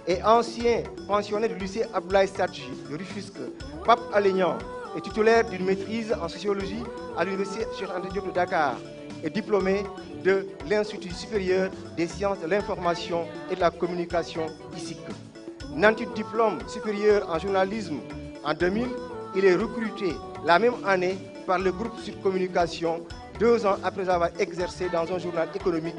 Et ancien pensionnaire du lycée Abdoulaye Sadji de Rufisque, Pape Alignan est titulaire d'une maîtrise en sociologie à l'université Cheikh Anta Diop de Dakar et diplômé de l'Institut supérieur des sciences de l'information et de la communication ISIC. Nanti diplôme supérieur en journalisme en 2000, il est recruté la même année par le groupe Sud Communication, 2 ans après avoir exercé dans un journal économique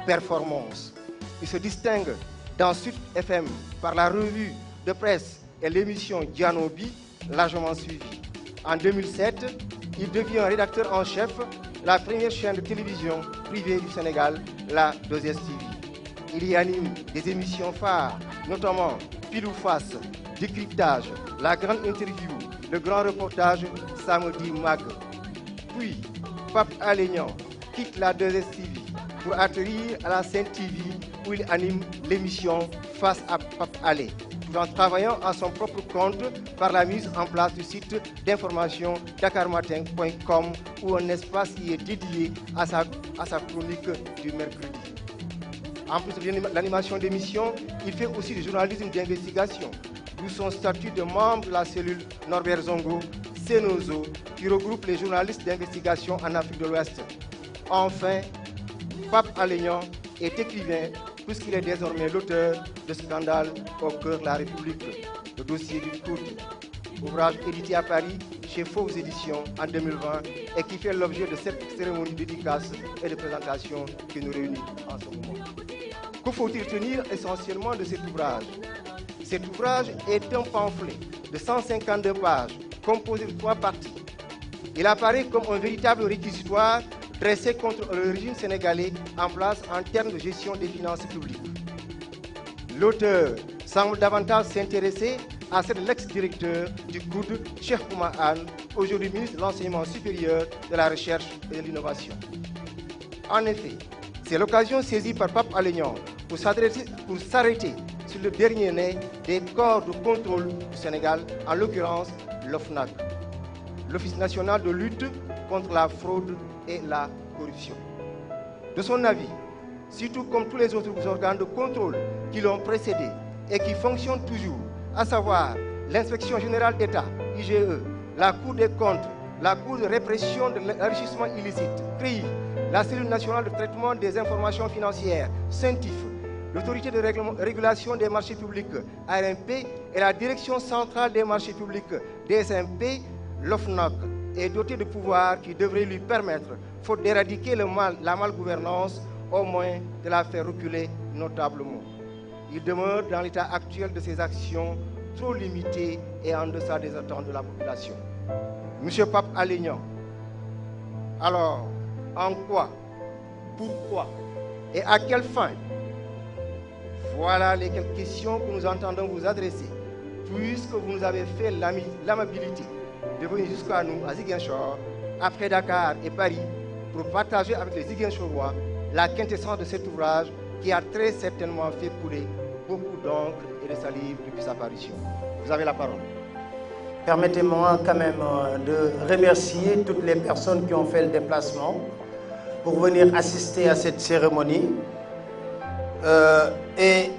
Performance. Il se distingue dans Sud FM par la revue de presse et l'émission Dianobi, largement suivie. En 2007, il devient rédacteur en chef de la première chaîne de télévision privée du Sénégal, la 2STV. Il y anime des émissions phares, notamment Pile ou Face, Décryptage, La Grande Interview, Le Grand Reportage, Samedi Mag. Puis, Pape Alignan quitte la 2STV pour atterrir à la Sen TV où il anime l'émission Face à Pape Alé, tout en travaillant à son propre compte par la mise en place du site d'information dakarmatin.com où un espace y est dédié à sa chronique du mercredi. En plus de l'animation d'émissions, il fait aussi du journalisme d'investigation, d'où son statut de membre de la cellule Norbert Zongo, Senozo, qui regroupe les journalistes d'investigation en Afrique de l'Ouest. Enfin, Pape Alignan est écrivain puisqu'il est désormais l'auteur de Scandale au cœur de la République, le dossier du Koud, ouvrage édité à Paris chez Faux Éditions en 2020 et qui fait l'objet de cette cérémonie de dédicace et de présentation qui nous réunit en ce moment. Que faut-il retenir essentiellement de cet ouvrage? Cet ouvrage est un pamphlet de 152 pages composé de 3 parties. Il apparaît comme un véritable réquisitoire dressé contre le régime sénégalais en place en termes de gestion des finances publiques. L'auteur semble davantage s'intéresser à celle de l'ex-directeur du COUD, Cheikh Oumar Anne, aujourd'hui ministre de l'Enseignement supérieur, de la Recherche et de l'Innovation. En effet, c'est l'occasion saisie par Pape Alignan pour s'arrêter sur le dernier né des corps de contrôle du Sénégal, en l'occurrence l'OFNAC, l'Office national de lutte contre la fraude et la corruption. De son avis, surtout comme tous les autres organes de contrôle qui l'ont précédé et qui fonctionnent toujours, à savoir l'Inspection générale d'État, IGE, la Cour des comptes, la Cour de répression de l'enrichissement illicite, CREI, la Cellule nationale de traitement des informations financières, CENTIF, l'Autorité de régulation des marchés publics, ARMP, et la Direction centrale des marchés publics, DSMP, l'OFNAC, est doté de pouvoirs qui devraient lui permettre, faute d'éradiquer la malgouvernance, au moins de la faire reculer notablement. Il demeure dans l'état actuel de ses actions trop limitées et en deçà des attentes de la population. Monsieur Pape Alignan, alors, en quoi, pourquoi et à quelle fin? Voilà les quelques questions que nous entendons vous adresser, puisque vous nous avez fait l'amabilité de venir jusqu'à nous, à Ziguinchor, après Dakar et Paris, pour partager avec les Ziguinchorois la quintessence de cet ouvrage qui a très certainement fait couler beaucoup d'encre et de salive depuis sa parution. Vous avez la parole. Permettez-moi quand même de remercier toutes les personnes qui ont fait le déplacement pour venir assister à cette cérémonie. Et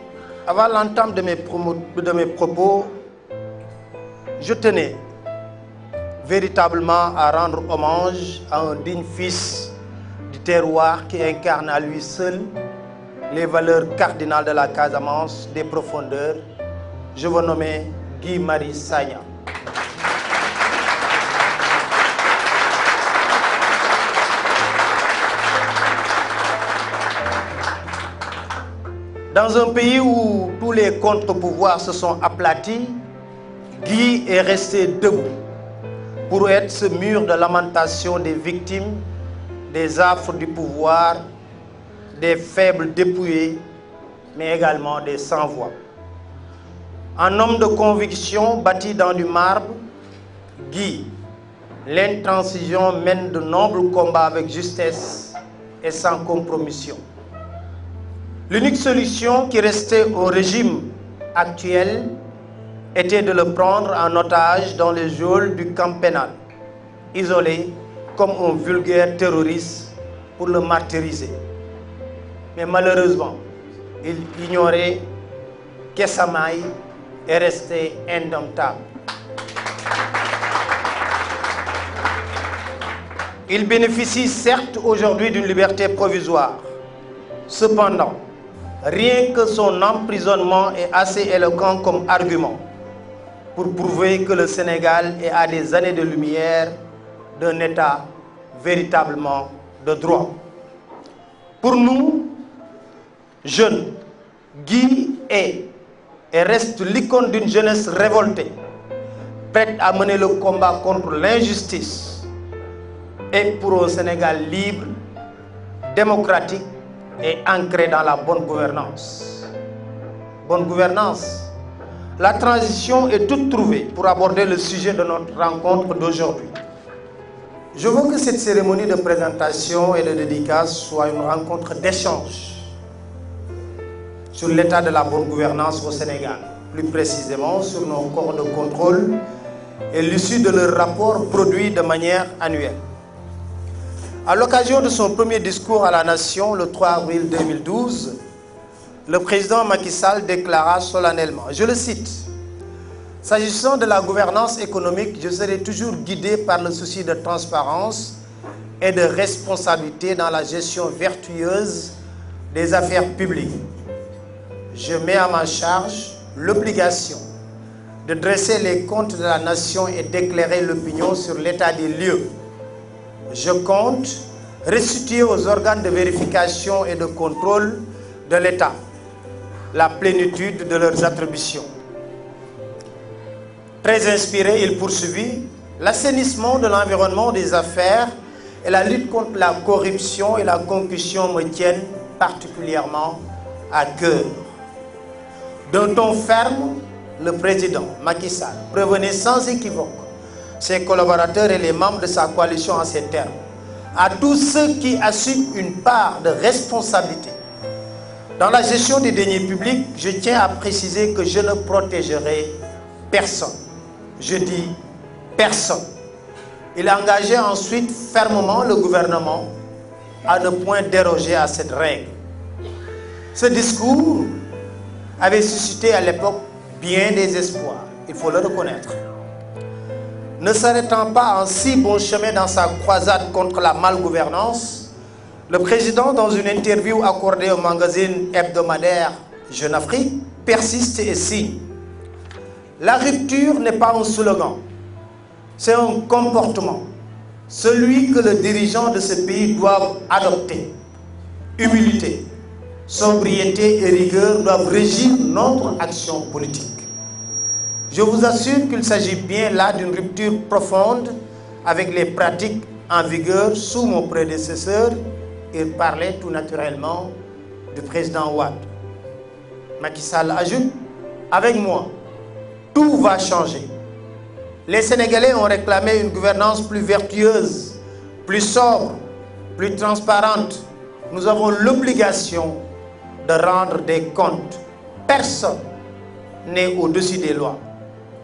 avant l'entame de mes propos, je tenais véritablement à rendre hommage à un digne fils du terroir qui incarne à lui seul les valeurs cardinales de la Casamance, des profondeurs. Je vous nomme Guy Marius Sagna. Dans un pays où tous les contre-pouvoirs se sont aplatis, Guy est resté debout pour être ce mur de lamentation des victimes, des affres du pouvoir, des faibles dépouillés, mais également des sans-voix. Un homme de conviction bâti dans du marbre, Guy, l'intransigeant mène de nobles combats avec justesse et sans compromission. L'unique solution qui restait au régime actuel était de le prendre en otage dans les geôles du camp pénal, isolé comme un vulgaire terroriste pour le martyriser. Mais malheureusement, il ignorait qu'Essamaï est resté indomptable. Il bénéficie certes aujourd'hui d'une liberté provisoire. Cependant, rien que son emprisonnement est assez éloquent comme argument pour prouver que le Sénégal est à des années de lumière d'un État véritablement de droit. Pour nous, jeunes, Guy est et reste l'icône d'une jeunesse révoltée, prête à mener le combat contre l'injustice et pour un Sénégal libre, démocratique et ancré dans la bonne gouvernance. Bonne gouvernance. La transition est toute trouvée pour aborder le sujet de notre rencontre d'aujourd'hui. Je veux que cette cérémonie de présentation et de dédicace soit une rencontre d'échange sur l'état de la bonne gouvernance au Sénégal, plus précisément sur nos corps de contrôle et l'issue de leur rapport produit de manière annuelle. À l'occasion de son premier discours à la nation le 3 avril 2012, le président Macky Sall déclara solennellement, je le cite, « S'agissant de la gouvernance économique, je serai toujours guidé par le souci de transparence et de responsabilité dans la gestion vertueuse des affaires publiques. Je mets à ma charge l'obligation de dresser les comptes de la nation et d'éclairer l'opinion sur l'état des lieux. Je compte restituer aux organes de vérification et de contrôle de l'État la plénitude de leurs attributions. » Très inspiré, il poursuivit, l'assainissement de l'environnement des affaires et la lutte contre la corruption et la concussion me tiennent particulièrement à cœur. D'un ton ferme, le président Macky Sall prévenait sans équivoque ses collaborateurs et les membres de sa coalition en ces termes. À tous ceux qui assument une part de responsabilité dans la gestion des deniers publics, je tiens à préciser que je ne protégerai personne. Je dis personne. Il a engagé ensuite fermement le gouvernement à ne point déroger à cette règle. Ce discours avait suscité à l'époque bien des espoirs, il faut le reconnaître. Ne s'arrêtant pas en si bon chemin dans sa croisade contre la malgouvernance, le président, dans une interview accordée au magazine hebdomadaire Jeune Afrique, persiste et signe. La rupture n'est pas un slogan, c'est un comportement, celui que le dirigeant de ce pays doit adopter. Humilité, sobriété et rigueur doivent régir notre action politique. Je vous assure qu'il s'agit bien là d'une rupture profonde avec les pratiques en vigueur sous mon prédécesseur. Il parlait tout naturellement du président Wade. Macky Sall ajoute, avec moi, tout va changer. Les Sénégalais ont réclamé une gouvernance plus vertueuse, plus sobre, plus transparente. Nous avons l'obligation de rendre des comptes. Personne n'est au-dessus des lois.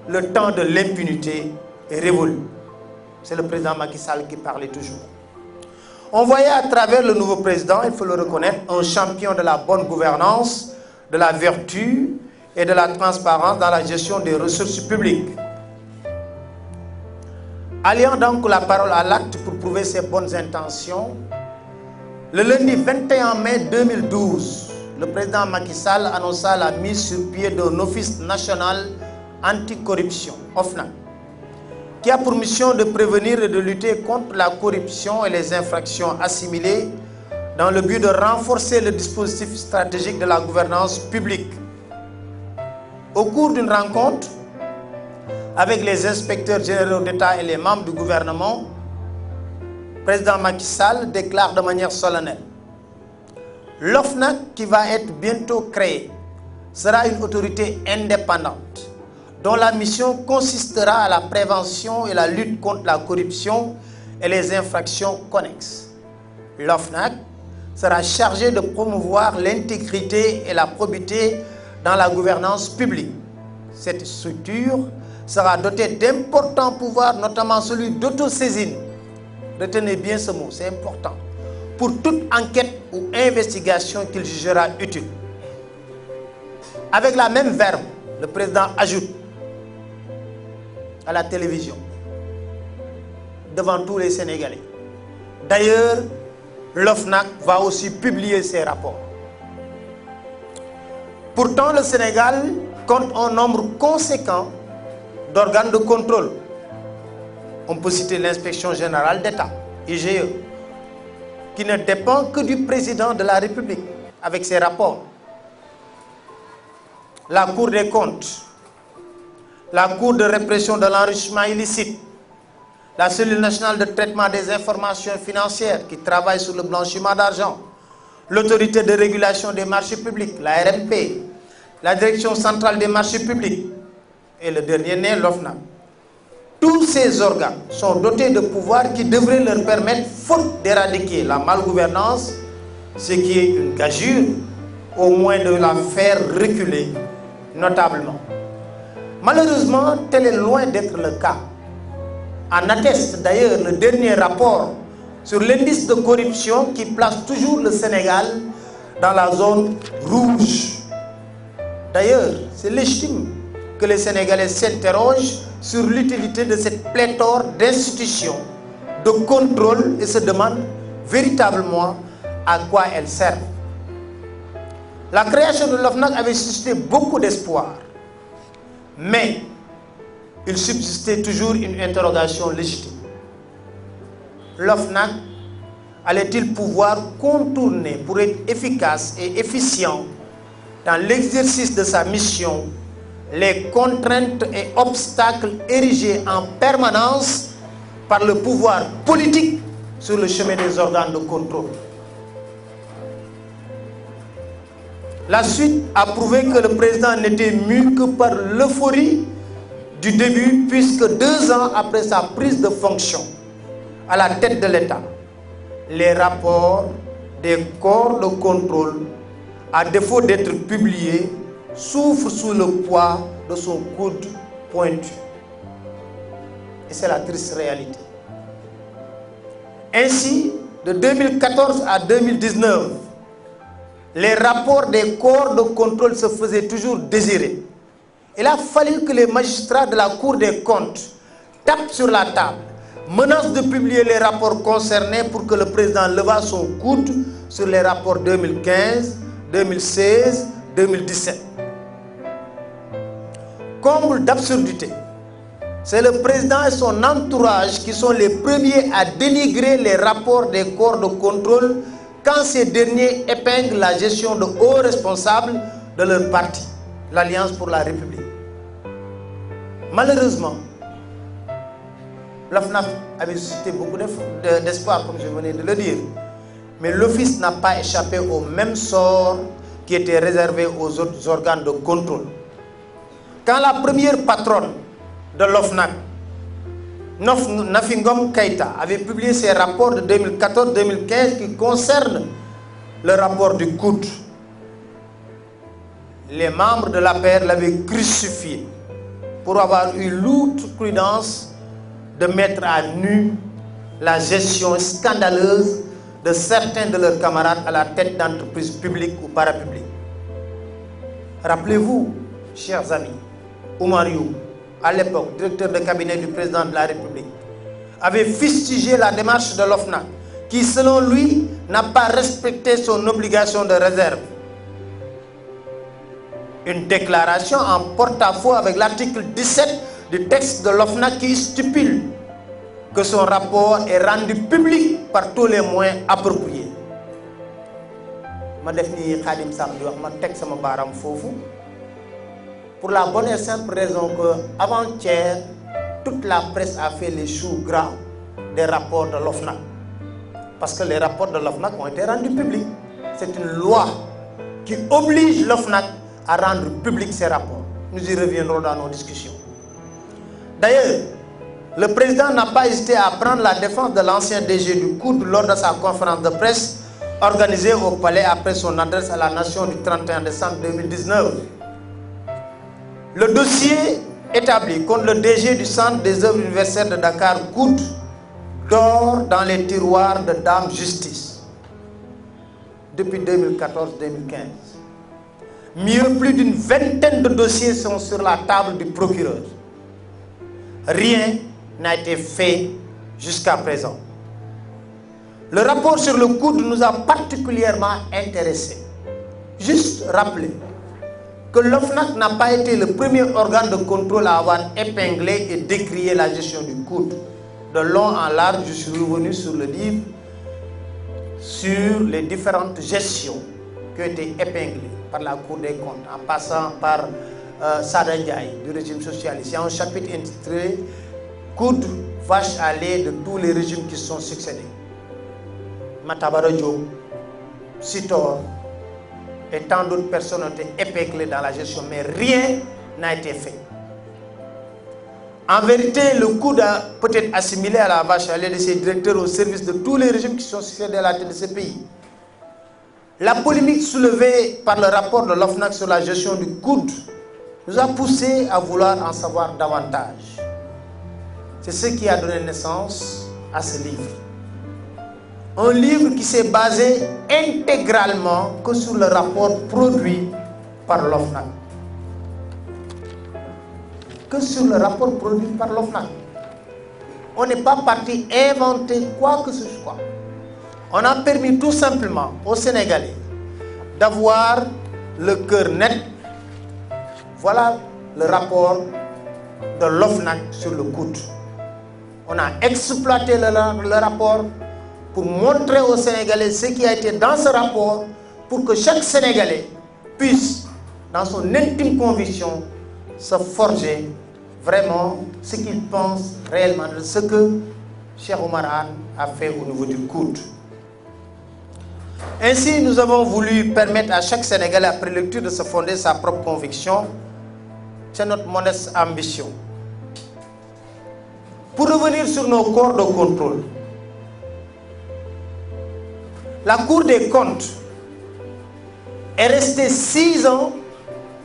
Le temps de l'impunité est révolue. C'est le président Macky Sall qui parlait toujours. On voyait à travers le nouveau président, il faut le reconnaître, un champion de la bonne gouvernance, de la vertu et de la transparence dans la gestion des ressources publiques. Alliant donc la parole à l'acte pour prouver ses bonnes intentions, le lundi 21 mai 2012, le président Macky Sall annonça la mise sur pied d'un office national anticorruption, OFNAC, qui a pour mission de prévenir et de lutter contre la corruption et les infractions assimilées dans le but de renforcer le dispositif stratégique de la gouvernance publique. Au cours d'une rencontre avec les inspecteurs généraux d'État et les membres du gouvernement, le président Macky Sall déclare de manière solennelle: l'OFNAC qui va être bientôt créée sera une autorité indépendante dont la mission consistera à la prévention et la lutte contre la corruption et les infractions connexes. L'OFNAC sera chargée de promouvoir l'intégrité et la probité dans la gouvernance publique. Cette structure sera dotée d'importants pouvoirs, notamment celui d'autosaisine. Retenez bien ce mot, c'est important. Pour toute enquête ou investigation qu'il jugera utile. Avec la même verbe, le président ajoute à la télévision, devant tous les Sénégalais. D'ailleurs, l'OFNAC va aussi publier ses rapports. Pourtant, le Sénégal compte un nombre conséquent d'organes de contrôle. On peut citer l'Inspection générale d'État, IGE, qui ne dépend que du président de la République, avec ses rapports. La Cour des comptes, la Cour de répression de l'enrichissement illicite, la Cellule nationale de traitement des informations financières qui travaille sur le blanchiment d'argent, l'Autorité de régulation des marchés publics, la RMP, la Direction centrale des marchés publics et le dernier né, l'OFNAC. Tous ces organes sont dotés de pouvoirs qui devraient leur permettre, faute d'éradiquer la malgouvernance, ce qui est une gageure, au moins de la faire reculer notablement. Malheureusement, tel est loin d'être le cas. En atteste d'ailleurs le dernier rapport sur l'indice de corruption qui place toujours le Sénégal dans la zone rouge. D'ailleurs, c'est légitime que les Sénégalais s'interrogent sur l'utilité de cette pléthore d'institutions de contrôle et se demandent véritablement à quoi elles servent. La création de l'OFNAC avait suscité beaucoup d'espoir, mais il subsistait toujours une interrogation légitime. L'OFNAC allait-il pouvoir contourner pour être efficace et efficient dans l'exercice de sa mission les contraintes et obstacles érigés en permanence par le pouvoir politique sur le chemin des organes de contrôle? La suite a prouvé que le président n'était mû que par l'euphorie du début, puisque 2 ans après sa prise de fonction à la tête de l'État, les rapports des corps de contrôle, à défaut d'être publiés, souffrent sous le poids de son coude pointu. Et c'est la triste réalité. Ainsi, de 2014 à 2019, les rapports des corps de contrôle se faisaient toujours désirer. Il a fallu que les magistrats de la Cour des comptes tapent sur la table, menacent de publier les rapports concernés pour que le président levât son coude sur les rapports 2015, 2016, 2017. Comble d'absurdité, c'est le président et son entourage qui sont les premiers à dénigrer les rapports des corps de contrôle quand ces derniers épinglent la gestion de hauts responsables de leur parti, l'Alliance pour la République. Malheureusement, l'OFNAC avait suscité beaucoup d'espoir, comme je venais de le dire, mais l'office n'a pas échappé au même sort qui était réservé aux autres organes de contrôle. Quand la première patronne de l'OFNAC, Nafi Ngom Keïta, avait publié ses rapports de 2014-2015 qui concernent le rapport du COUD, les membres de l'APR l'avaient crucifié pour avoir eu l'outrecuidance de mettre à nu la gestion scandaleuse de certains de leurs camarades à la tête d'entreprises publiques ou parapubliques. Rappelez-vous, chers amis, Oumar Youm, à l'époque directeur de cabinet du président de la République, avait fustigé la démarche de l'OFNAC, qui selon lui n'a pas respecté son obligation de réserve. Une déclaration en porte-à-faux avec l'article 17 du texte de l'OFNAC qui stipule que son rapport est rendu public par tous les moyens appropriés. Je vais Khadim Samdi wax ma tek sama baram fofu pour la bonne et simple raison que avant-hier toute la presse a fait les choux gras des rapports de l'OFNAC parce que les rapports de l'OFNAC ont été rendus publics. C'est une loi qui oblige l'OFNAC à rendre publics ces rapports. Nous y reviendrons dans nos discussions. D'ailleurs, le président n'a pas hésité à prendre la défense de l'ancien DG du COUD lors de sa conférence de presse organisée au Palais après son adresse à la nation du 31 décembre 2019. Le dossier établi contre le DG du Centre des œuvres universitaires de Dakar, COUD, dort dans les tiroirs de Dame Justice depuis 2014-2015. Mieux, plus d'une vingtaine de dossiers sont sur la table du procureur. Rien n'a été fait jusqu'à présent. Le rapport sur le COUD nous a particulièrement intéressés. Juste rappeler que l'OFNAC n'a pas été le premier organe de contrôle à avoir épinglé et décrié la gestion du COUD. De long en large, je suis revenu sur le livre sur les différentes gestions qui ont été épinglées par la Cour des comptes, en passant par Sada Ndiaye du régime socialiste. Il y a un chapitre intitulé COUD, vache à lait de tous les régimes qui se sont succédés. Matabara Diop, Sitor et tant d'autres personnes ont été épinglées dans la gestion, mais rien n'a été fait. En vérité, le COUD a peut-être assimilé à la vache à lait de ses directeurs au service de tous les régimes qui sont succédés à la tête de ce pays. La polémique soulevée par le rapport de l'OFNAC sur la gestion du COUD nous a poussé à vouloir en savoir davantage. C'est ce qui a donné naissance à ce livre. Un livre qui s'est basé intégralement que sur le rapport produit par l'OFNAC. Que sur le rapport produit par l'OFNAC. On n'est pas parti inventer quoi que ce soit. On a permis tout simplement aux Sénégalais d'avoir le cœur net. Voilà le rapport de l'OFNAC sur le COUD. On a exploité le rapport pour montrer aux Sénégalais ce qui a été dans ce rapport pour que chaque Sénégalais puisse, dans son intime conviction, se forger vraiment ce qu'il pense réellement de ce que Cheikh Oumar Anne a fait au niveau du COUD. Ainsi, nous avons voulu permettre à chaque Sénégalais, après lecture, de se fonder sa propre conviction. C'est notre modeste ambition. Pour revenir sur nos corps de contrôle, la Cour des comptes est restée 6 ans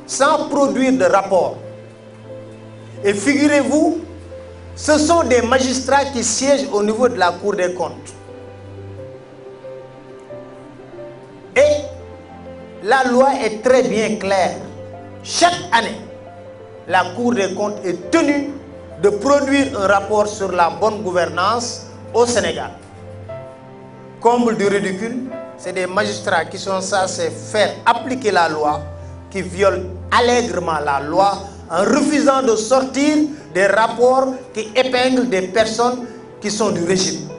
sans produire de rapport. Et figurez-vous, ce sont des magistrats qui siègent au niveau de la Cour des comptes. Et la loi est très bien claire. Chaque année, la Cour des comptes est tenue de produire un rapport sur la bonne gouvernance au Sénégal. Comble du ridicule, c'est des magistrats qui sont censés faire appliquer la loi, qui violent allègrement la loi en refusant de sortir des rapports qui épinglent des personnes qui sont du régime.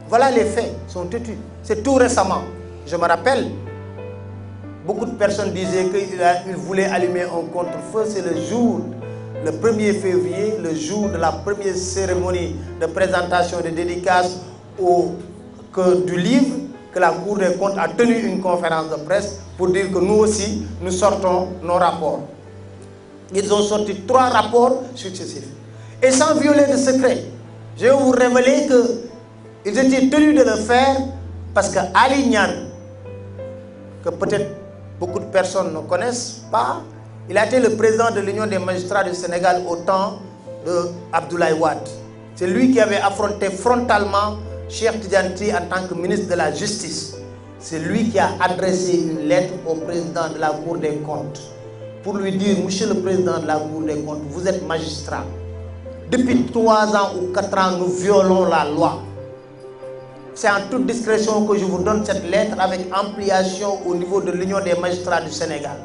Voilà les faits, sont têtus. C'est tout récemment. Je me rappelle, beaucoup de personnes disaient qu'ils voulaient allumer un contre-feu. C'est le jour, le 1er février, le jour de la première cérémonie de présentation de dédicaces du livre, que la Cour des comptes a tenu une conférence de presse pour dire que nous aussi, nous sortons nos rapports. Ils ont sorti 3 rapports successifs. Et sans violer de secret, je vais vous révéler qu'ils étaient tenus de le faire parce que Ali Niane, que peut-être beaucoup de personnes ne connaissent pas, il a été le président de l'Union des magistrats du Sénégal au temps d'Abdoulaye Wade. C'est lui qui avait affronté frontalement Cheikh Tidiane Sy en tant que ministre de la Justice. C'est lui qui a adressé une lettre au président de la Cour des comptes pour lui dire: Monsieur le président de la Cour des comptes, vous êtes magistrat. Depuis 3 ans ou 4 ans, nous violons la loi. C'est en toute discrétion que je vous donne cette lettre avec ampliation au niveau de l'Union des magistrats du Sénégal.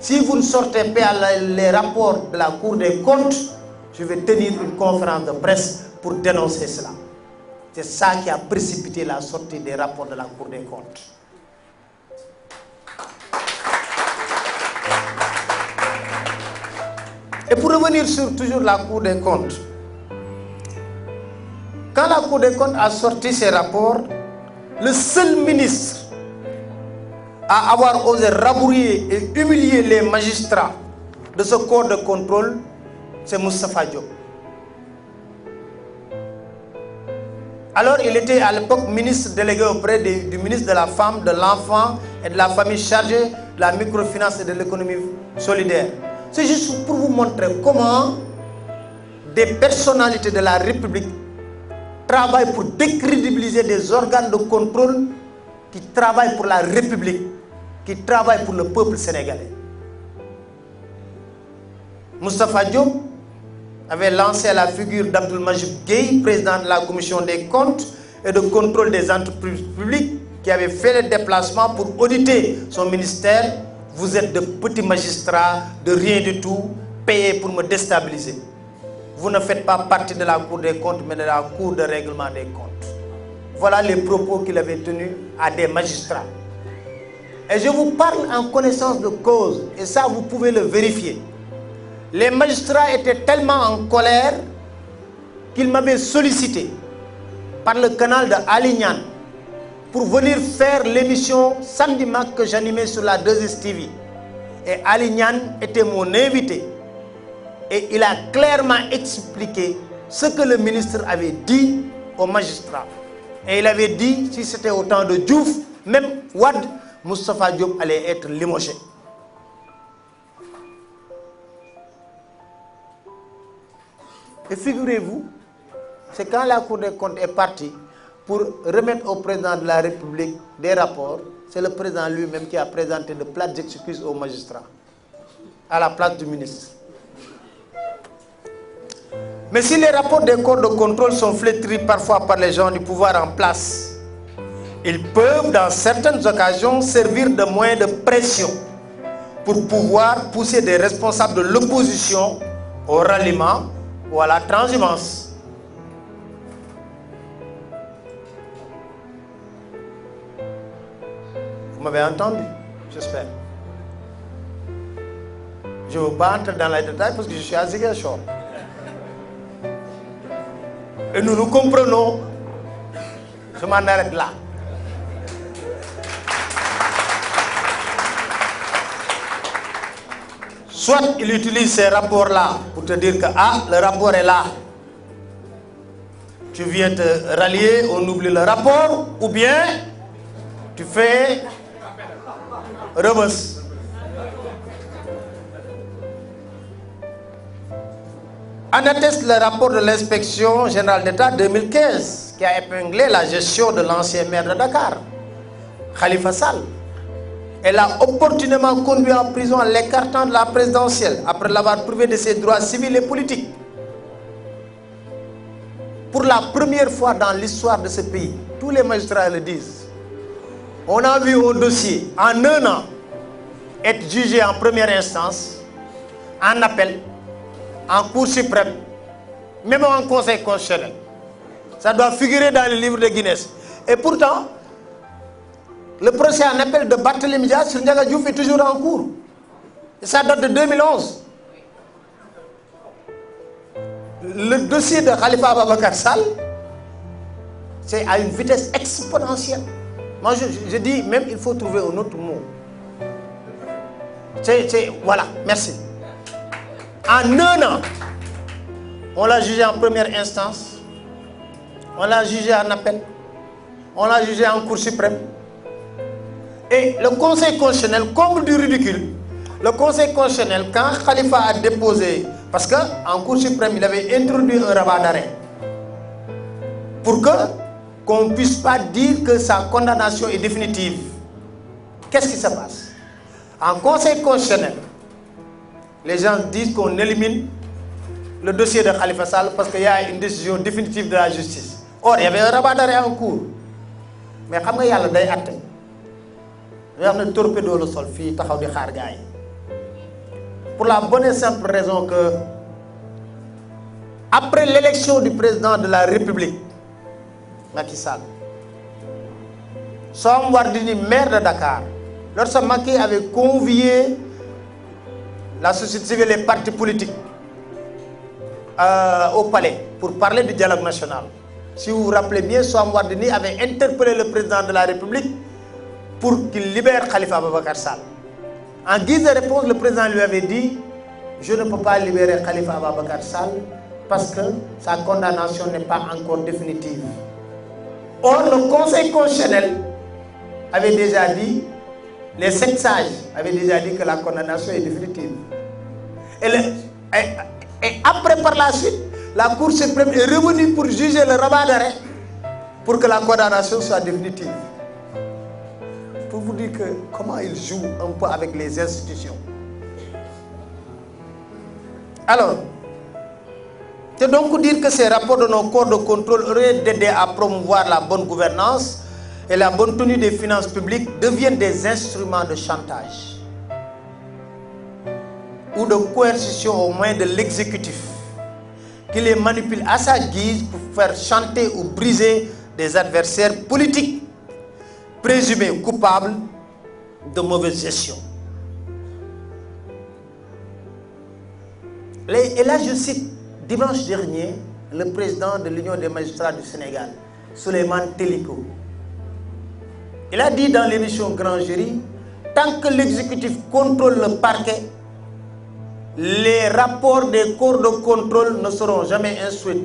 Si vous ne sortez pas les rapports de la Cour des comptes, je vais tenir une conférence de presse pour dénoncer cela. C'est ça qui a précipité la sortie des rapports de la Cour des comptes. Et pour revenir sur toujours la Cour des comptes, quand la Cour des comptes a sorti ses rapports, le seul ministre à avoir osé rabrouiller et humilier les magistrats de ce corps de contrôle, c'est Moustapha Diop. Alors il était à l'époque ministre délégué auprès du ministre de la Femme, de l'Enfant et de la Famille, chargé de la microfinance et de l'économie solidaire. C'est juste pour vous montrer comment des personnalités de la République travaillent pour décrédibiliser des organes de contrôle qui travaillent pour la République, qui travaillent pour le peuple sénégalais. Moustapha Diop avait lancé la figure d'Abdoul Majid Gueye, président de la commission des comptes et de contrôle des entreprises publiques, qui avait fait le déplacement pour auditer son ministère. Vous êtes de petits magistrats, de rien du tout, payés pour me déstabiliser. Vous ne faites pas partie de la Cour des comptes, mais de la Cour de règlement des comptes. Voilà les propos qu'il avait tenus à des magistrats. Et je vous parle en connaissance de cause, et ça vous pouvez le vérifier. Les magistrats étaient tellement en colère qu'ils m'avaient sollicité par le canal de Alignan pour venir faire l'émission Samedi Mac que j'animais sur la 2STV. Et Alignan était mon invité. Et il a clairement expliqué ce que le ministre avait dit aux magistrats. Et il avait dit, si c'était au temps de Diouf, même Wade, Moustapha Diop allait être limogé. Et figurez-vous, c'est quand la Cour des comptes est partie pour remettre au président de la République des rapports, c'est le président lui-même qui a présenté de plates excuses aux magistrats, à la place du ministre. Mais si les rapports des corps de contrôle sont flétris parfois par les gens du pouvoir en place, ils peuvent dans certaines occasions servir de moyen de pression pour pouvoir pousser des responsables de l'opposition au ralliement ou à la transhumance. Vous m'avez entendu, j'espère. Je ne veux pas entrer dans les détails parce que je suis à Ziguinchor. Et nous nous comprenons. Je m'en arrête là. Soit il utilise ces rapports-là pour te dire que le rapport est là. Tu viens te rallier, on oublie le rapport, ou bien tu fais rebus. En atteste le rapport de l'inspection générale d'État 2015 qui a épinglé la gestion de l'ancien maire de Dakar, Khalifa Sall. Elle a opportunément conduit en prison en l'écartant de la présidentielle après l'avoir privé de ses droits civils et politiques. Pour la première fois dans l'histoire de ce pays, tous les magistrats le disent, on a vu un dossier en 1 an être jugé en première instance, en appel, en Cour suprême, même en Conseil constitutionnel. Ça doit figurer dans le livre de Guinness. Et pourtant, le procès en appel de Barthélémy Dias sur Ndiaga Diouf est toujours en cours. Et ça date de 2011. Le dossier de Khalifa Ababacar Sall, c'est à une vitesse exponentielle. Moi, je dis même il faut trouver un autre mot. Voilà, merci. En 1 an, on l'a jugé en première instance, on l'a jugé en appel, on l'a jugé en Cour suprême. Et le Conseil constitutionnel, comble du ridicule, le Conseil constitutionnel, quand Khalifa a déposé Parce qu'en Cour suprême, il avait introduit un rabat d'arrêt pour qu'on ne puisse pas dire que sa condamnation est définitive. Qu'est-ce qui se passe? En Conseil constitutionnel, les gens disent qu'on élimine le dossier de Khalifa Sall parce qu'il y a une décision définitive de la justice. Or, il y avait un rabat d'arrêt en cours. Mais xam nga yàlla day atte yoo xam ne torpedo le sol fii taxaw di xaar gars yi pour la bonne et simple raison que après l'élection du président de la République Macky Sall, Soham Wardini, maire de Dakar, lorsque Macky avait convié la société civile et les partis politiques au palais pour parler du dialogue national. Si vous vous rappelez bien, Soham Wardini avait interpellé le président de la République pour qu'il libère Khalifa Ababacar Sall. En guise de réponse, le président lui avait dit « Je ne peux pas libérer Khalifa Ababacar Sall parce que sa condamnation n'est pas encore définitive. » Or, le Conseil constitutionnel avait déjà dit, les 7 sages avaient déjà dit que la condamnation est définitive. Et après, par la suite, la Cour suprême est revenue pour juger le rabat d'arrêt pour que la condamnation soit définitive. Pour vous dire que comment il joue un peu avec les institutions. Alors, c'est donc dire que ces rapports de nos corps de contrôle auraient d'aider à promouvoir la bonne gouvernance et la bonne tenue des finances publiques deviennent des instruments de chantage ou de coercition au moyen de l'exécutif qui les manipule à sa guise pour faire chanter ou briser des adversaires politiques présumés coupables de mauvaise gestion. Et là, je cite, dimanche dernier, le président de l'Union des magistrats du Sénégal, Souleymane Teliko. Il a dit dans l'émission Grand Jury, tant que l'exécutif contrôle le parquet, les rapports des corps de contrôle ne seront jamais instruits.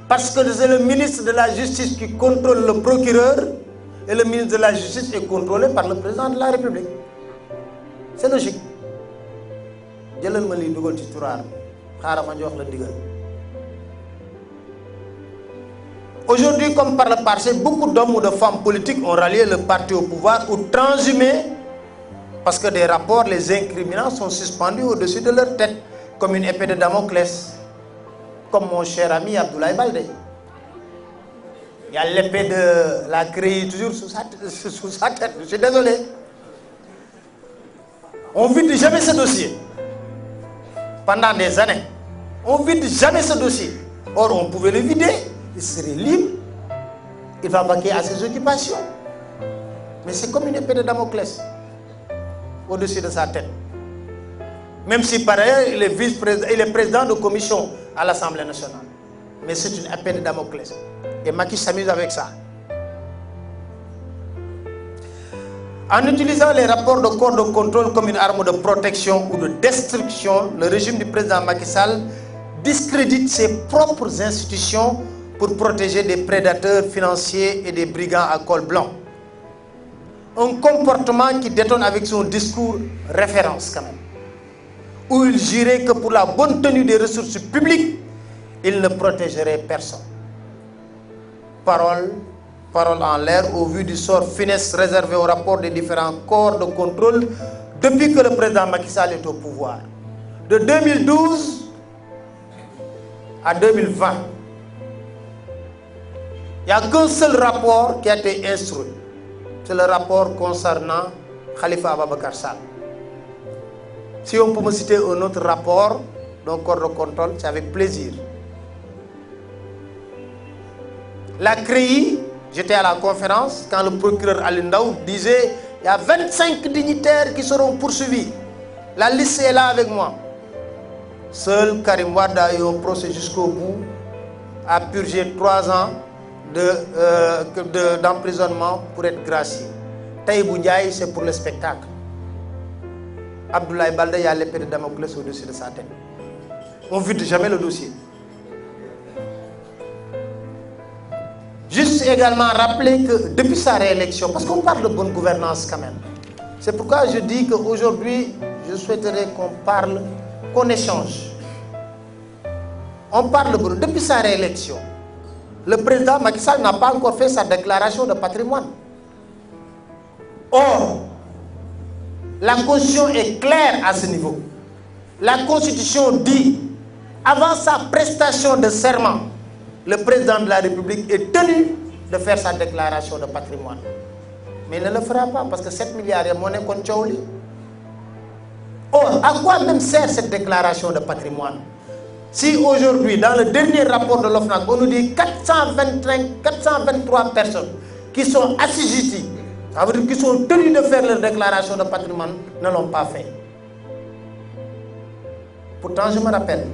Parce que c'est le ministre de la Justice qui contrôle le procureur et le ministre de la Justice est contrôlé par le président de la République. C'est logique. Aujourd'hui, comme par le passé, beaucoup d'hommes ou de femmes politiques ont rallié le parti au pouvoir ou transhumé parce que des rapports les incriminants sont suspendus au-dessus de leur tête, comme une épée de Damoclès, comme mon cher ami Abdoulaye Baldé. Il y a l'épée de la CREI toujours sous sa tête, je suis désolé. On ne vide jamais ce dossier. Pendant des années, on ne vide jamais ce dossier. Or, on pouvait le vider, il serait libre, il va vaquer à ses occupations. Mais c'est comme une épée de Damoclès au-dessus de sa tête. Même si par ailleurs il est président de commission à l'Assemblée nationale. Mais c'est une épée de Damoclès. Et Macky s'amuse avec ça. En utilisant les rapports de corps de contrôle comme une arme de protection ou de destruction, le régime du président Macky Sall discrédite ses propres institutions pour protéger des prédateurs financiers et des brigands à col blanc. Un comportement qui détonne avec son discours référence quand même, où il jurait que pour la bonne tenue des ressources publiques, il ne protégerait personne. Parole en l'air au vu du sort funeste réservé au rapport des différents corps de contrôle depuis que le président Macky Sall est au pouvoir. De 2012 à 2020, il n'y a qu'un seul rapport qui a été instruit. C'est le rapport concernant Khalifa Ababacar Sall. Si on peut me citer un autre rapport d'un corps de contrôle, c'est avec plaisir. La CREI, j'étais à la conférence quand le procureur Ali Ndaw disait il y a 25 dignitaires qui seront poursuivis. La liste est là avec moi. Seul Karim Wade a eu un procès jusqu'au bout, a purgé 3 ans d'emprisonnement pour être gracié. Taïbou Ndiaye, c'est pour le spectacle. Abdoulaye Baldé, il y a l'épée de Damoclès au-dessus de sa tête. On ne vide jamais le dossier. Juste également rappeler que depuis sa réélection, parce qu'on parle de bonne gouvernance quand même, c'est pourquoi je dis qu'aujourd'hui, je souhaiterais qu'on parle, qu'on échange On parle de Bruno. Depuis sa réélection, le président Macky Sall n'a pas encore fait sa déclaration de patrimoine. Or, la Constitution est claire à ce niveau. La Constitution dit, avant sa prestation de serment, le président de la République est tenu de faire sa déclaration de patrimoine. Mais il ne le fera pas parce que 7 milliards est monnaie contre Tchaouli. Or, à quoi même sert cette déclaration de patrimoine? Si aujourd'hui, dans le dernier rapport de l'OFNAC, on nous dit 423 personnes qui sont assujetties, ça veut dire qu'ils sont tenus de faire leur déclaration de patrimoine, ne l'ont pas fait. Pourtant, je me rappelle,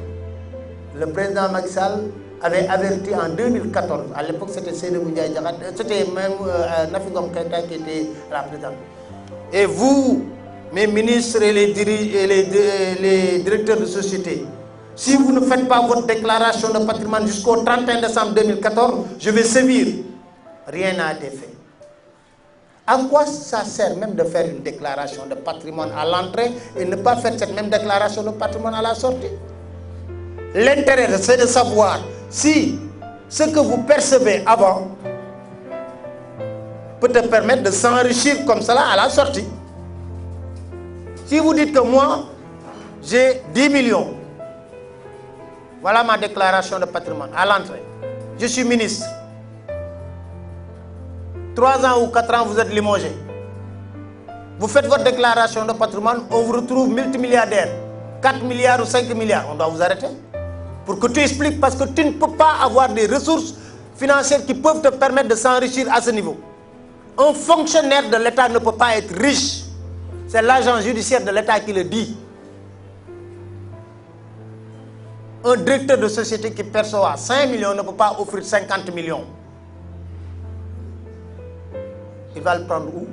le président Macky Sall avait averti en 2014, à l'époque c'était Seydou Ndiaye Diakhaté, c'était même Nafi Ngom Keïta qui était la présidente. Et vous, mes ministres et les directeurs de société, si vous ne faites pas votre déclaration de patrimoine jusqu'au 31 décembre 2014, je vais sévir. Rien n'a été fait. À quoi ça sert même de faire une déclaration de patrimoine à l'entrée et ne pas faire cette même déclaration de patrimoine à la sortie? L'intérêt, c'est de savoir si ce que vous percevez avant peut te permettre de s'enrichir comme cela à la sortie. Si vous dites que moi, j'ai 10 millions, voilà ma déclaration de patrimoine à l'entrée. Je suis ministre. 3 ans ou 4 ans, vous êtes limogé. Vous faites votre déclaration de patrimoine, on vous retrouve multimilliardaire. 4 milliards ou 5 milliards, on doit vous arrêter. Pour que tu expliques, parce que tu ne peux pas avoir des ressources financières qui peuvent te permettre de s'enrichir à ce niveau. Un fonctionnaire de l'État ne peut pas être riche. C'est l'agent judiciaire de l'État qui le dit. Un directeur de société qui perçoit 5 millions ne peut pas offrir 50 millions. Il va le prendre où?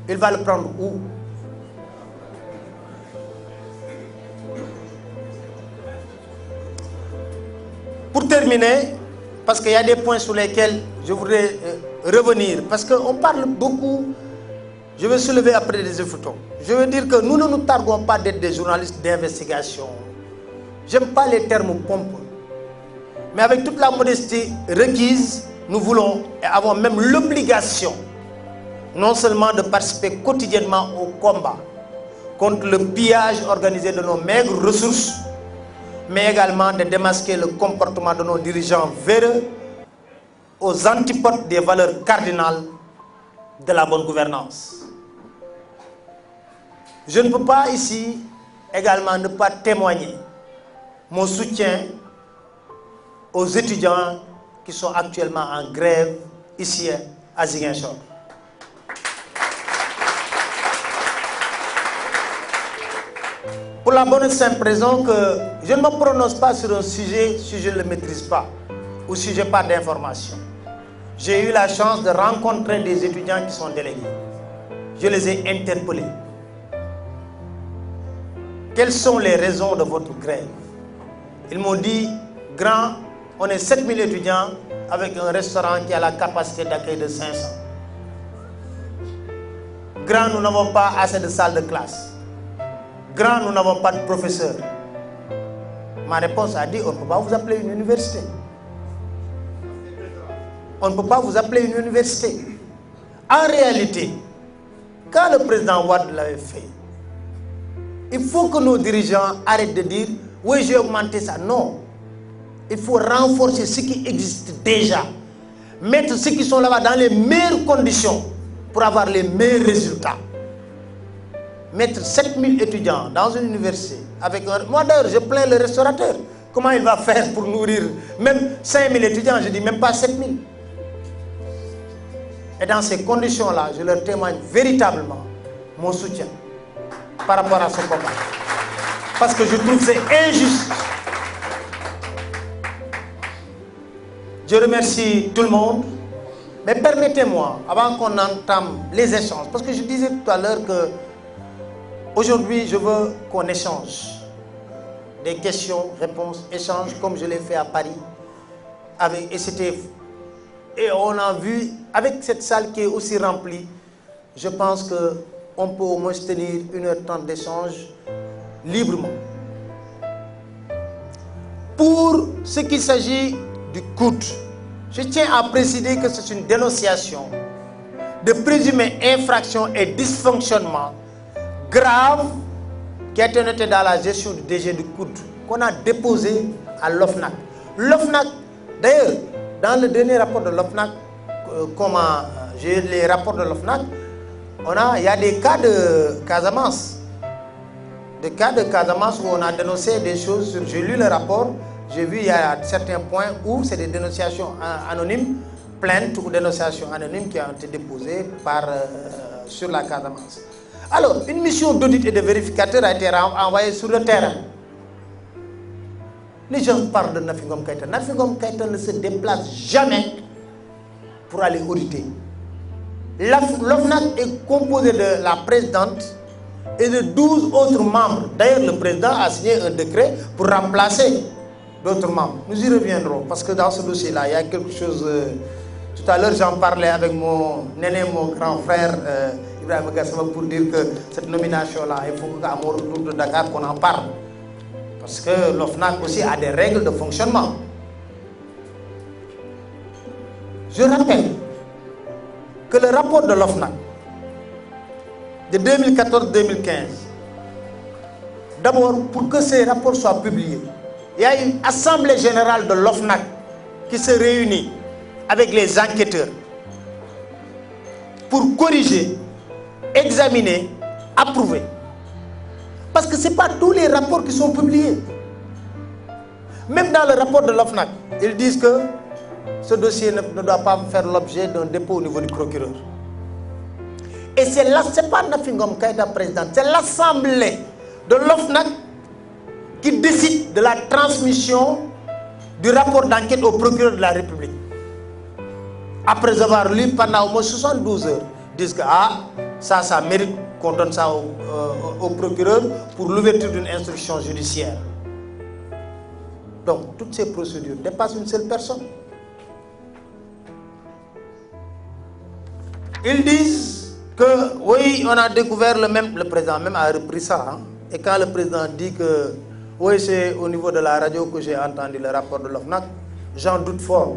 Il va le prendre où? Pour terminer, parce qu'il y a des points sur lesquels je voudrais revenir, parce qu'on parle beaucoup, je vais soulever après des photos. Je veux dire que nous ne nous targuons pas d'être des journalistes d'investigation. J'aime pas les termes pompeux. Mais avec toute la modestie requise, nous voulons et avons même l'obligation, non seulement de participer quotidiennement au combat contre le pillage organisé de nos maigres ressources, mais également de démasquer le comportement de nos dirigeants véreux aux antipodes des valeurs cardinales de la bonne gouvernance. Je ne peux pas ici également ne pas témoigner mon soutien aux étudiants qui sont actuellement en grève ici à Ziguinchor. Pour la bonne et simple raison que je ne me prononce pas sur un sujet si je ne le maîtrise pas ou si je n'ai pas d'informations. J'ai eu la chance de rencontrer des étudiants qui sont délégués. Je les ai interpellés. Quelles sont les raisons de votre grève? Ils m'ont dit, grand, on est 7000 étudiants avec un restaurant qui a la capacité d'accueil de 500. Grand, nous n'avons pas assez de salles de classe. Grand, nous n'avons pas de professeurs. Ma réponse a dit, on ne peut pas vous appeler une université. On ne peut pas vous appeler une université. En réalité, quand le président Wade l'avait fait, il faut que nos dirigeants arrêtent de dire, oui, j'ai augmenté ça. Non. Il faut renforcer ce qui existe déjà. Mettre ceux qui sont là-bas dans les meilleures conditions pour avoir les meilleurs résultats. Mettre 7000 étudiants dans une université avec un... Moi d'ailleurs, je plains le restaurateur. Comment il va faire pour nourrir même 5000 étudiants? Je dis même pas 7000. Et dans ces conditions-là, je leur témoigne véritablement mon soutien par rapport à ce combat. Parce que je trouve que c'est injuste. Je remercie tout le monde. Mais permettez-moi, avant qu'on entame les échanges, parce que je disais tout à l'heure que aujourd'hui, je veux qu'on échange des questions, réponses, échanges, comme je l'ai fait à Paris. Et on a vu, avec cette salle qui est aussi remplie, je pense qu'on peut au moins tenir 1h30 d'échange librement. Pour ce qui s'agit du COUD, je tiens à préciser que c'est une dénonciation de présumées infractions et dysfonctionnements graves qui a été noté dans la gestion du DG du COUD, qu'on a déposé à l'OFNAC. L'OFNAC, d'ailleurs, dans le dernier rapport de l'OFNAC, j'ai les rapports de l'OFNAC, il y a des cas de Casamance. Des cas de Casamance où on a dénoncé des choses. J'ai lu le rapport, j'ai vu il y a certains points où c'est des dénonciations anonymes, plaintes ou dénonciations anonymes qui ont été déposées sur la Casamance. Alors, une mission d'audit et de vérificateur a été envoyée sur le terrain. Les gens parlent de Nafi Ngom Keïta. Nafi Ngom Keïta ne se déplace jamais pour aller auditer. L'OFNAC est composé de la présidente et de 12 autres membres. D'ailleurs, le président a signé un décret pour remplacer d'autres membres. Nous y reviendrons parce que dans ce dossier-là, il y a quelque chose... tout à l'heure, j'en parlais avec mon grand frère Ibrahim Gassama pour dire que cette nomination-là, il faut qu'à mon retour de Dakar, qu'on en parle. Parce que l'OFNAC aussi a des règles de fonctionnement. Je rappelle que le rapport de l'OFNAC de 2014-2015, d'abord, pour que ces rapports soient publiés, il y a une assemblée générale de l'OFNAC qui se réunit avec les enquêteurs pour corriger, examiner, approuver. Parce que ce n'est pas tous les rapports qui sont publiés. Même dans le rapport de l'OFNAC, ils disent que ce dossier ne doit pas faire l'objet d'un dépôt au niveau du procureur. Et ce n'est pas Nafi Ngom Keïta président, c'est l'assemblée de l'OFNAC qui décide de la transmission du rapport d'enquête au procureur de la République. Après avoir lu pendant au moins 72 heures, ils disent que ça mérite qu'on donne ça au procureur pour l'ouverture d'une instruction judiciaire. Donc, toutes ces procédures dépassent une seule personne. Ils disent que, oui, on a découvert le président même a repris ça. Hein, et quand le président dit que, oui, c'est au niveau de la radio que j'ai entendu le rapport de l'OFNAC, j'en doute fort.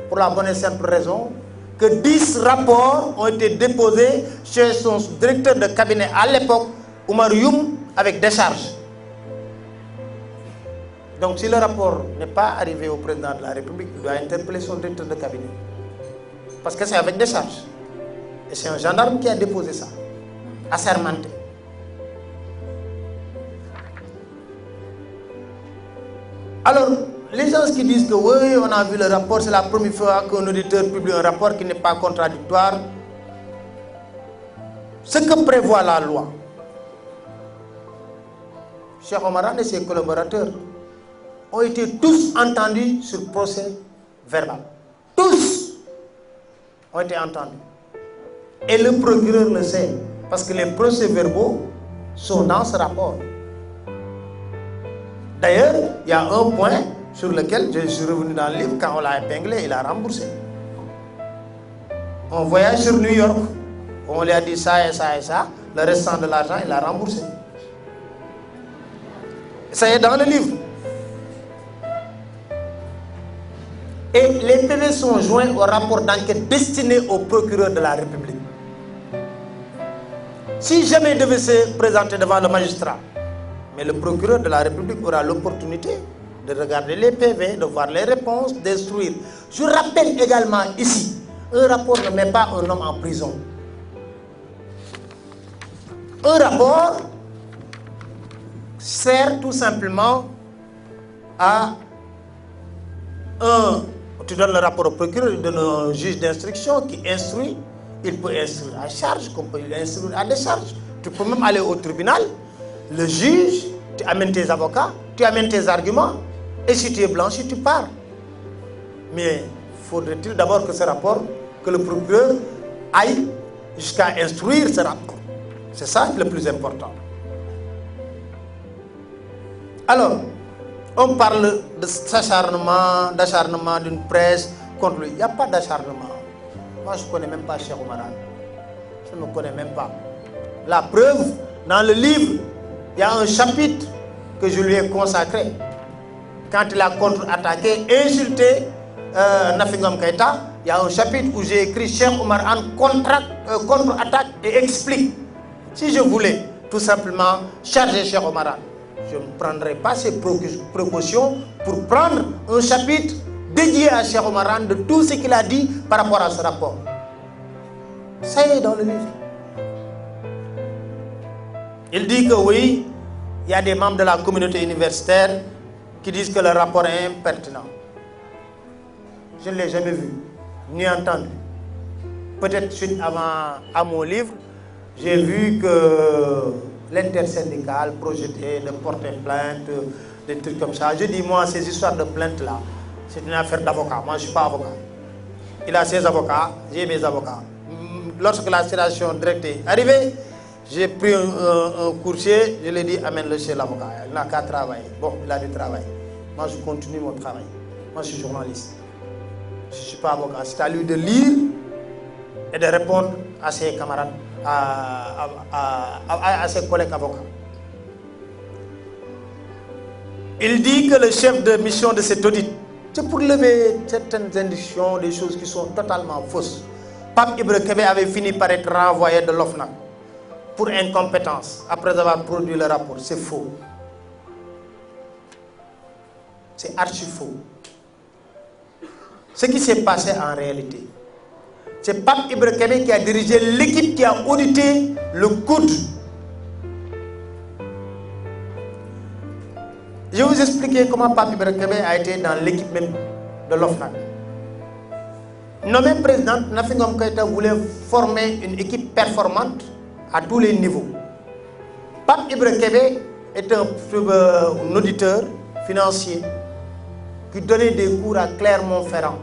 Pour la bonne et simple raison que 10 rapports ont été déposés chez son directeur de cabinet à l'époque, Oumar Youm, avec décharge. Donc si le rapport n'est pas arrivé au président de la République, il doit interpeller son directeur de cabinet. Parce que c'est avec décharge. Et c'est un gendarme qui a déposé ça, assermenté. Alors, les gens qui disent que oui, on a vu le rapport, c'est la première fois qu'un auditeur publie un rapport qui n'est pas contradictoire. Ce que prévoit la loi, Cheikh Omaran et ses collaborateurs ont été tous entendus sur procès verbal. Tous ont été entendus. Et le procureur le sait, parce que les procès-verbaux sont dans ce rapport. D'ailleurs, il y a un point sur lequel je suis revenu dans le livre, quand on l'a épinglé, il a remboursé. On voyage sur New York, on lui a dit ça et ça et ça, le restant de l'argent, il a remboursé. Ça est dans le livre. Et les PV sont joints au rapport d'enquête destiné au procureur de la République. Si jamais il devait se présenter devant le magistrat, mais le procureur de la République aura l'opportunité de regarder les PV, de voir les réponses, d'instruire. Je rappelle également ici, un rapport ne met pas un homme en prison. Un rapport sert tout simplement à tu donnes le rapport au procureur, il donne un juge d'instruction qui instruit. Il peut instruire à charge, comme il peut instruire à décharge. Tu peux même aller au tribunal, le juge, tu amènes tes avocats, tu amènes tes arguments, et si tu es blanchi, tu pars. Mais faudrait-il d'abord que ce rapport, que le procureur aille jusqu'à instruire ce rapport. C'est ça le plus important. Alors, on parle d'acharnement d'une presse contre lui. Il n'y a pas d'acharnement. Moi, je ne connais même pas Cheikh Omaran. Je ne me connais même pas. La preuve, dans le livre, il y a un chapitre que je lui ai consacré. quand il a contre-attaqué, insulté Nafi Ngom Keïta, il y a un chapitre où j'ai écrit Cheikh Oumar Anne contre-attaque et explique. Si je voulais tout simplement charger Cheikh Oumar Anne, je ne prendrais pas ces précautions pour prendre un chapitre dédié à Cheikh Oumar Anne de tout ce qu'il a dit par rapport à ce rapport. Ça y est dans le livre. Il dit que oui, il y a des membres de la communauté universitaire qui disent que le rapport est impertinent. Je ne l'ai jamais vu, ni entendu. Peut-être suite à mon livre, j'ai vu que l'intersyndicale projetait de porter plainte, des trucs comme ça. Je dis, moi, ces histoires de plainte-là, c'est une affaire d'avocat. Moi, je ne suis pas avocat. Il a ses avocats, j'ai mes avocats. Lorsque la citation directe est arrivée, j'ai pris un coursier, je lui ai dit, amène-le chez l'avocat. Il n'a qu'à travailler. Bon, il a du travail. Moi, je continue mon travail. Moi, je suis journaliste. Je ne suis pas avocat. C'est à lui de lire et de répondre à ses camarades, à ses collègues avocats. Il dit que le chef de mission de cet audit, c'est pour lever certaines indications, des choses qui sont totalement fausses. Pape Ibra Kébé avait fini par être renvoyé de l'OFNAC pour incompétence après avoir produit le rapport. C'est faux. C'est archi faux. Ce qui s'est passé en réalité, c'est Pape Ibra Kébé qui a dirigé l'équipe qui a audité le coude. Je vais vous expliquer comment Pape Ibra Kébé a été dans l'équipe même de l'OFNAC. Nommé présidente, Nafi Ngom Keïta voulait former une équipe performante à tous les niveaux. Pape Ibra Kébé est un auditeur financier qui donnait des cours à Clermont-Ferrand,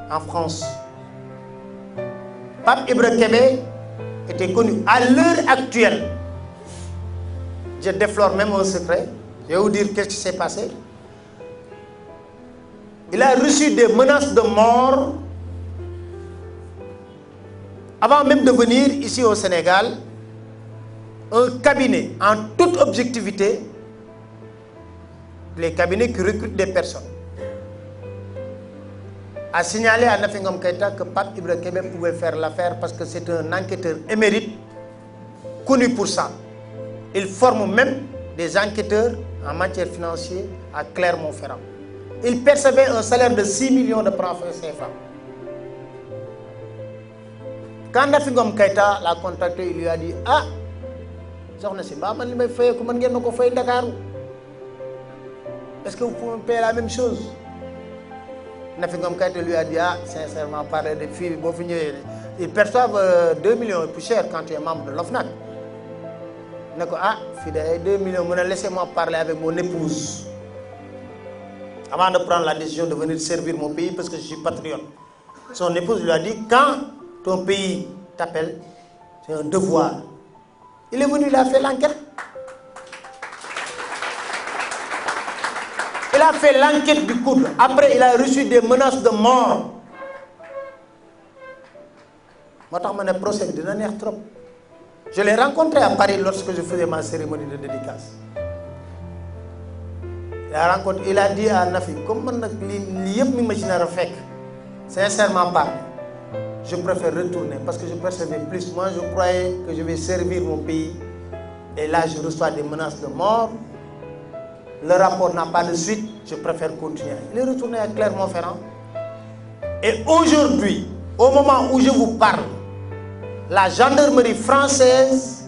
en France. Pape Ibra Kébé était connu à l'heure actuelle. Je déflore même un secret. Je vais vous dire qu'est-ce qui s'est passé. Il a reçu des menaces de mort avant même de venir ici au Sénégal. Un cabinet, en toute objectivité, les cabinets qui recrutent des personnes, a signalé à Nafi Ngom Keïta que Pape Ibra Kébé pouvait faire l'affaire parce que c'est un enquêteur émérite connu pour ça. Il forme même des enquêteurs en matière financière à Clermont-Ferrand. Il percevait un salaire de 6 millions de francs CFA. Quand Nafi Ngom Keïta l'a contacté, il lui a dit, ah, est-ce que vous pouvez me payer la même chose? Nafi Ngom Keïta lui a dit, ah, sincèrement, parler de filles, ils perçoivent 2 millions plus cher quand tu es membre de l'OFNAC. Il a dit, ah, 2 millions, laissez-moi parler avec mon épouse avant de prendre la décision de venir servir mon pays parce que je suis patriote. Son épouse lui a dit, quand ton pays t'appelle, c'est un devoir. Il est venu, il a fait l'enquête. Il a fait l'enquête du coude. Après, il a reçu des menaces de mort. Je l'ai rencontré à Paris lorsque je faisais ma cérémonie de dédicace. Il a dit à Nafi, comme sincèrement pas, je préfère retourner parce que je percevais plus. Moi, je croyais que je vais servir mon pays. Et là, je reçois des menaces de mort. Le rapport n'a pas de suite. Je préfère continuer. Il est retourné à Clermont-Ferrand. Et aujourd'hui, au moment où je vous parle, la gendarmerie française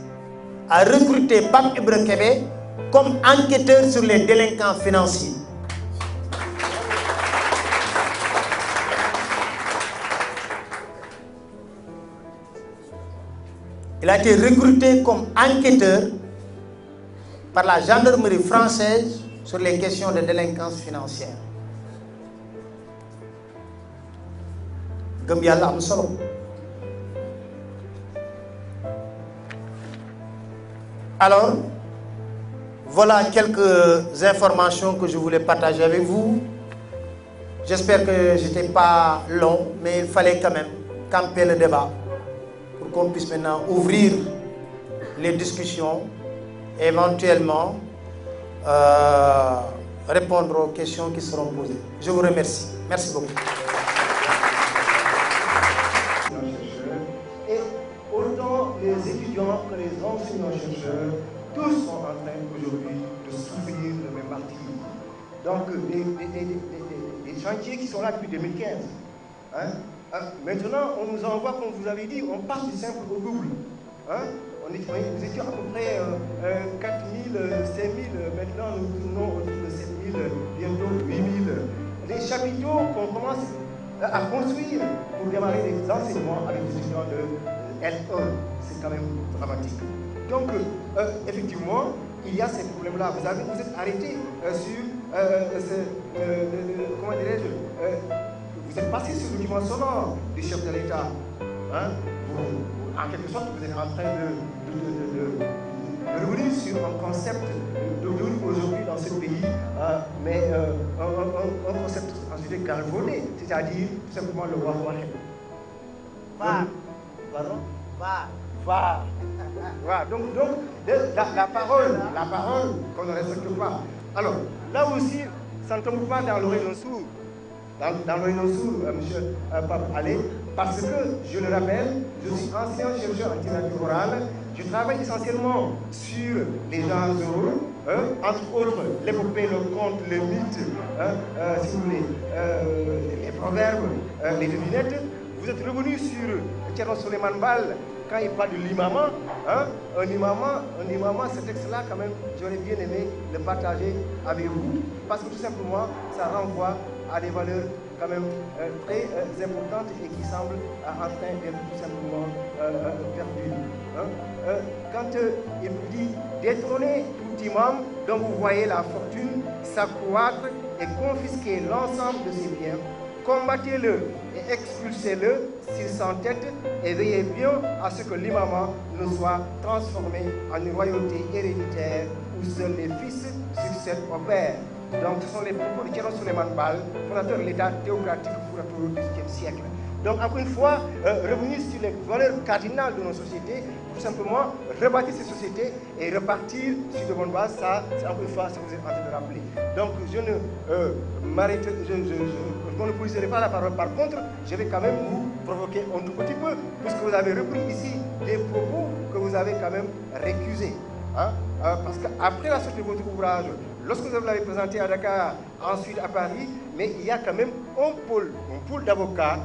a recruté Pape Ibra Kébé comme enquêteur sur les délinquants financiers. Il a été recruté comme enquêteur par la gendarmerie française sur les questions de délinquance financière. Alors, voilà quelques informations que je voulais partager avec vous. J'espère que je n'étais pas long, mais il fallait quand même camper le débat pour qu'on puisse maintenant ouvrir les discussions. Éventuellement, répondre aux questions qui seront posées. Je vous remercie. Merci beaucoup. Et autant les étudiants que les enseignants-chercheurs, tous sont en train aujourd'hui de souffrir le même martyre. Donc, des chantiers qui sont là depuis 2015. Hein? Maintenant, on nous envoie, comme vous avez dit, on passe du simple au double. Hein? Nous étions à peu près 4 000, 5 000, maintenant nous tournons autour de 7 000, bientôt 8 000. Les chapiteaux qu'on commence à construire pour démarrer les enseignements avec des étudiants de L1, c'est quand même dramatique. Donc, effectivement, il y a ces problèmes-là. Vous êtes arrêté sur comment dirais-je, vous êtes passé sur le document sonore du chef de l'État. Hein? En quelque sorte, vous êtes en train de revenir sur un concept devenu aujourd'hui dans ce pays, mais un concept ensuite galvaudé, c'est-à-dire tout simplement le Wawahed. Pardon? Voilà, donc la parole qu'on ne respecte pas. Alors, là aussi, ça ne tombe pas dans l'oreille d'un sourd. Dans l'oreille d'un sourd, monsieur Pape Alé, parce que, je le rappelle, je suis ancien chercheur en littérature orale. Je travaille essentiellement sur les genres heureux, entre autres l'épopée, le conte, le mythe, si vous voulez, les proverbes, les devinettes. Vous êtes revenu sur Thierno Souleymane Baal quand il parle de l'imama. Un imama, ce texte-là, quand même, j'aurais bien aimé le partager avec vous, parce que tout simplement, ça renvoie à des valeurs quand même très importantes et qui semblent en train d'être tout simplement perdues. Quand il vous dit détrôner tout imam dont vous voyez la fortune s'accroître et confisquer l'ensemble de ses biens, combattez-le et expulsez-le s'il s'entête et veillez bien à ce que l'imama ne soit transformé en une royauté héréditaire où seuls les fils succèdent au père. Donc ce sont les propos de Thierno Souleymane Baal, fondateur de l'État théocratique Fouratoro du XVIe siècle. Donc encore une fois, revenir sur les valeurs cardinales de nos sociétés, tout simplement rebâtir ces sociétés et repartir sur de bonnes bases, ça c'est encore une fois ce que vous êtes en train de rappeler. Donc je ne monopoliserai pas la parole. Par contre, je vais quand même vous provoquer un tout petit peu, puisque vous avez repris ici des propos que vous avez quand même récusés. Hein? Parce qu'après la sortie de votre ouvrage, lorsque vous l'avez présenté à Dakar, ensuite à Paris, mais il y a quand même un pôle d'avocats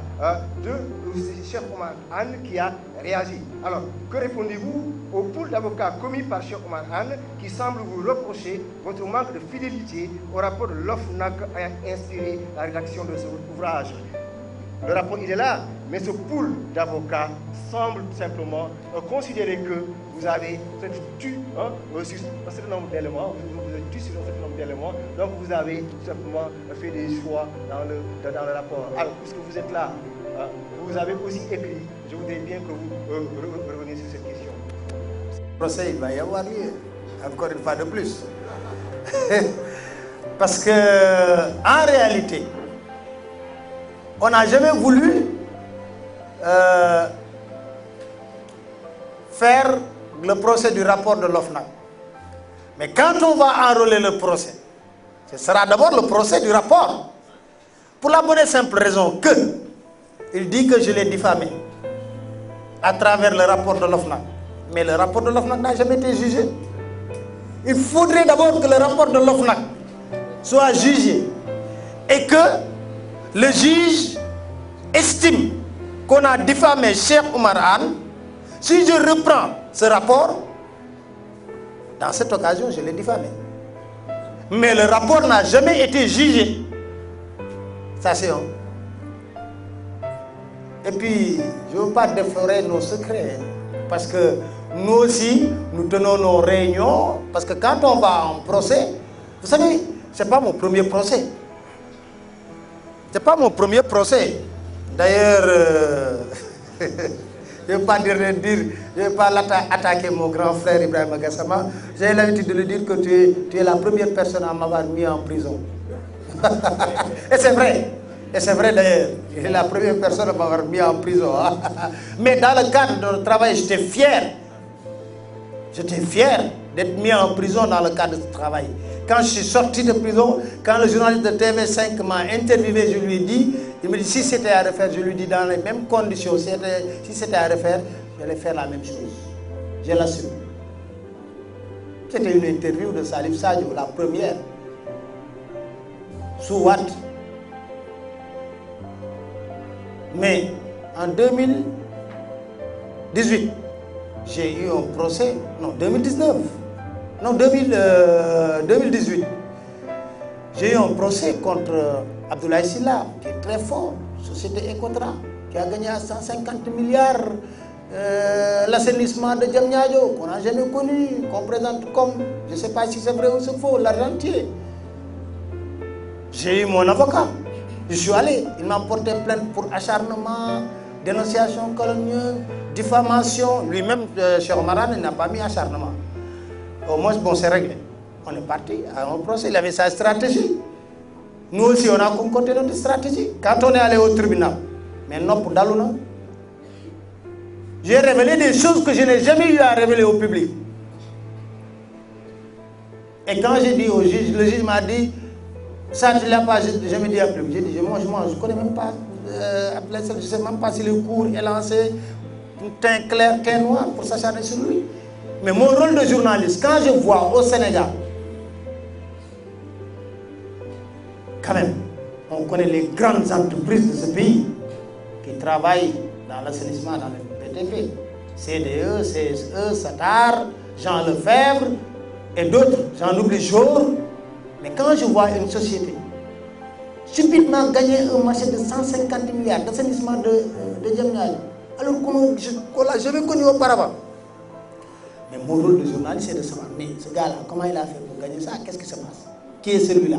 de Cheikh Oumar Anne qui a réagi. Alors, que répondez-vous au pôle d'avocats commis par Cheikh Oumar Anne qui semble vous reprocher votre manque de fidélité au rapport de l'OFNAC ayant inspiré la rédaction de ce ouvrage? Le rapport, il est là, mais ce pool d'avocats semble tout simplement considérer que vous avez tué sur un certain nombre d'éléments, vous êtes tué sur un certain nombre d'éléments, donc vous avez tout simplement fait des choix dans le rapport. Alors, puisque vous êtes là, vous avez aussi écrit, je voudrais bien que vous reveniez sur cette question. Le procès, il va y avoir lieu, encore une fois de plus. Parce que, en réalité, on n'a jamais voulu faire le procès du rapport de l'OFNAC. Mais quand on va enrôler le procès, ce sera d'abord le procès du rapport. Pour la bonne et simple raison que il dit que je l'ai diffamé à travers le rapport de l'OFNAC. Mais le rapport de l'OFNAC n'a jamais été jugé. Il faudrait d'abord que le rapport de l'OFNAC soit jugé et que le juge estime qu'on a diffamé Cheikh Oumar Anne. Si je reprends ce rapport, dans cette occasion, je l'ai diffamé. Mais le rapport n'a jamais été jugé. Ça, c'est un. Et puis, je ne veux pas déflorer nos secrets, parce que nous aussi, nous tenons nos réunions, parce que quand on va en procès, vous savez, ce n'est pas mon premier procès. Ce n'est pas mon premier procès. D'ailleurs, je ne vais pas attaquer mon grand frère Ibrahim Gassama. J'ai l'habitude de lui dire que tu es la première personne à m'avoir mis en prison. Et c'est vrai. Et c'est vrai d'ailleurs. Il est la première personne à m'avoir mis en prison. Mais dans le cadre de notre travail, j'étais fier. J'étais fier d'être mis en prison dans le cadre de ce travail. Quand je suis sorti de prison, quand le journaliste de TV5 m'a interviewé, je lui ai dit, il me dit si c'était à refaire, je lui dis dans les mêmes conditions, si c'était à refaire, j'allais faire la même chose. Je l'assume. C'était une interview de Salif Sadio, la première. Sous Watt. Mais en 2018, j'ai eu un procès, non 2019, non 2018, j'ai eu un procès contre Abdoulaye Sylla, qui est très fort, Société Ecotra, qui a gagné à 150 milliards l'assainissement de Diamniadio, qu'on n'a jamais connu, qu'on présente comme, je ne sais pas si c'est vrai ou c'est faux, l'argentier. J'ai eu mon avocat, je suis allé, il m'a porté plainte pour acharnement, dénonciation calomnieuse, diffamation. Lui-même, Cheikh Maran, il n'a pas mis acharnement. Au moins, bon, c'est réglé. On est parti à un procès, il avait sa stratégie. Nous aussi, on a concocté notre stratégie. Quand on est allé au tribunal, mais non pour Dalouna, j'ai révélé des choses que je n'ai jamais eu à révéler au public. Et quand j'ai dit au juge, le juge m'a dit, ça, je ne l'ai pas jamais dit à public. J'ai dit, moi, je ne connais même pas, je ne sais même pas si le cours est lancé, teint clair, teint noir, pour s'acharner sur lui. Mais mon rôle de journaliste, quand je vois au Sénégal, quand même, on connaît les grandes entreprises de ce pays qui travaillent dans l'assainissement, dans le BTP. CDE, CSE, Satar, Jean Lefebvre et d'autres, j'en oublie jour. Mais quand je vois une société subitement gagner un marché de 150 milliards d'assainissement de Diamniadio, alors qu'on l'a jamais connu auparavant. Mais mon rôle de journaliste, c'est de savoir, mais ce gars-là, comment il a fait pour gagner ça? Qu'est-ce qui se passe? Qui est celui-là?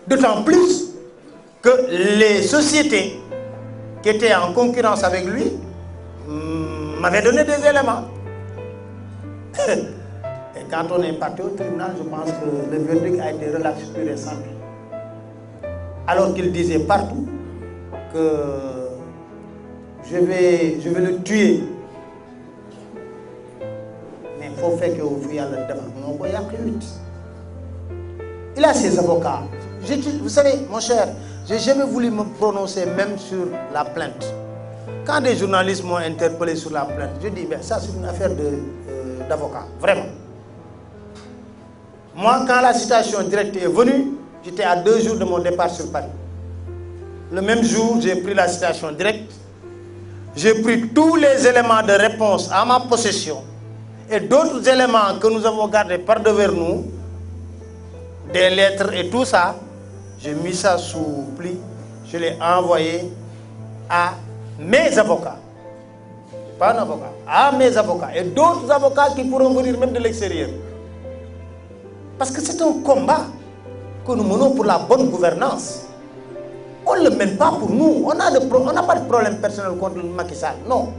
D'autant plus que les sociétés qui étaient en concurrence avec lui m'avaient donné des éléments. Et quand on est parti au tribunal, je pense que le verdict a été relaxé pur et simple. Alors qu'il disait partout que je vais le tuer. Mais il faut faire que vous voyez le débat. Il a ses avocats. Vous savez, mon cher, je n'ai jamais voulu me prononcer même sur la plainte. Quand des journalistes m'ont interpellé sur la plainte, je dis, ben, ça c'est une affaire d'avocat, vraiment. Moi, quand la citation directe est venue, j'étais à 2 jours de mon départ sur Paris. Le même jour, j'ai pris la citation directe. J'ai pris tous les éléments de réponse à ma possession et d'autres éléments que nous avons gardés par devers nous, des lettres et tout ça. J'ai mis ça sous pli, je l'ai envoyé à mes avocats. Pas un avocat, à mes avocats et d'autres avocats qui pourront venir même de l'extérieur. Parce que c'est un combat que nous menons pour la bonne gouvernance. On ne le mène pas pour nous. On n'a pas de problème personnel contre Macky Sall. Non.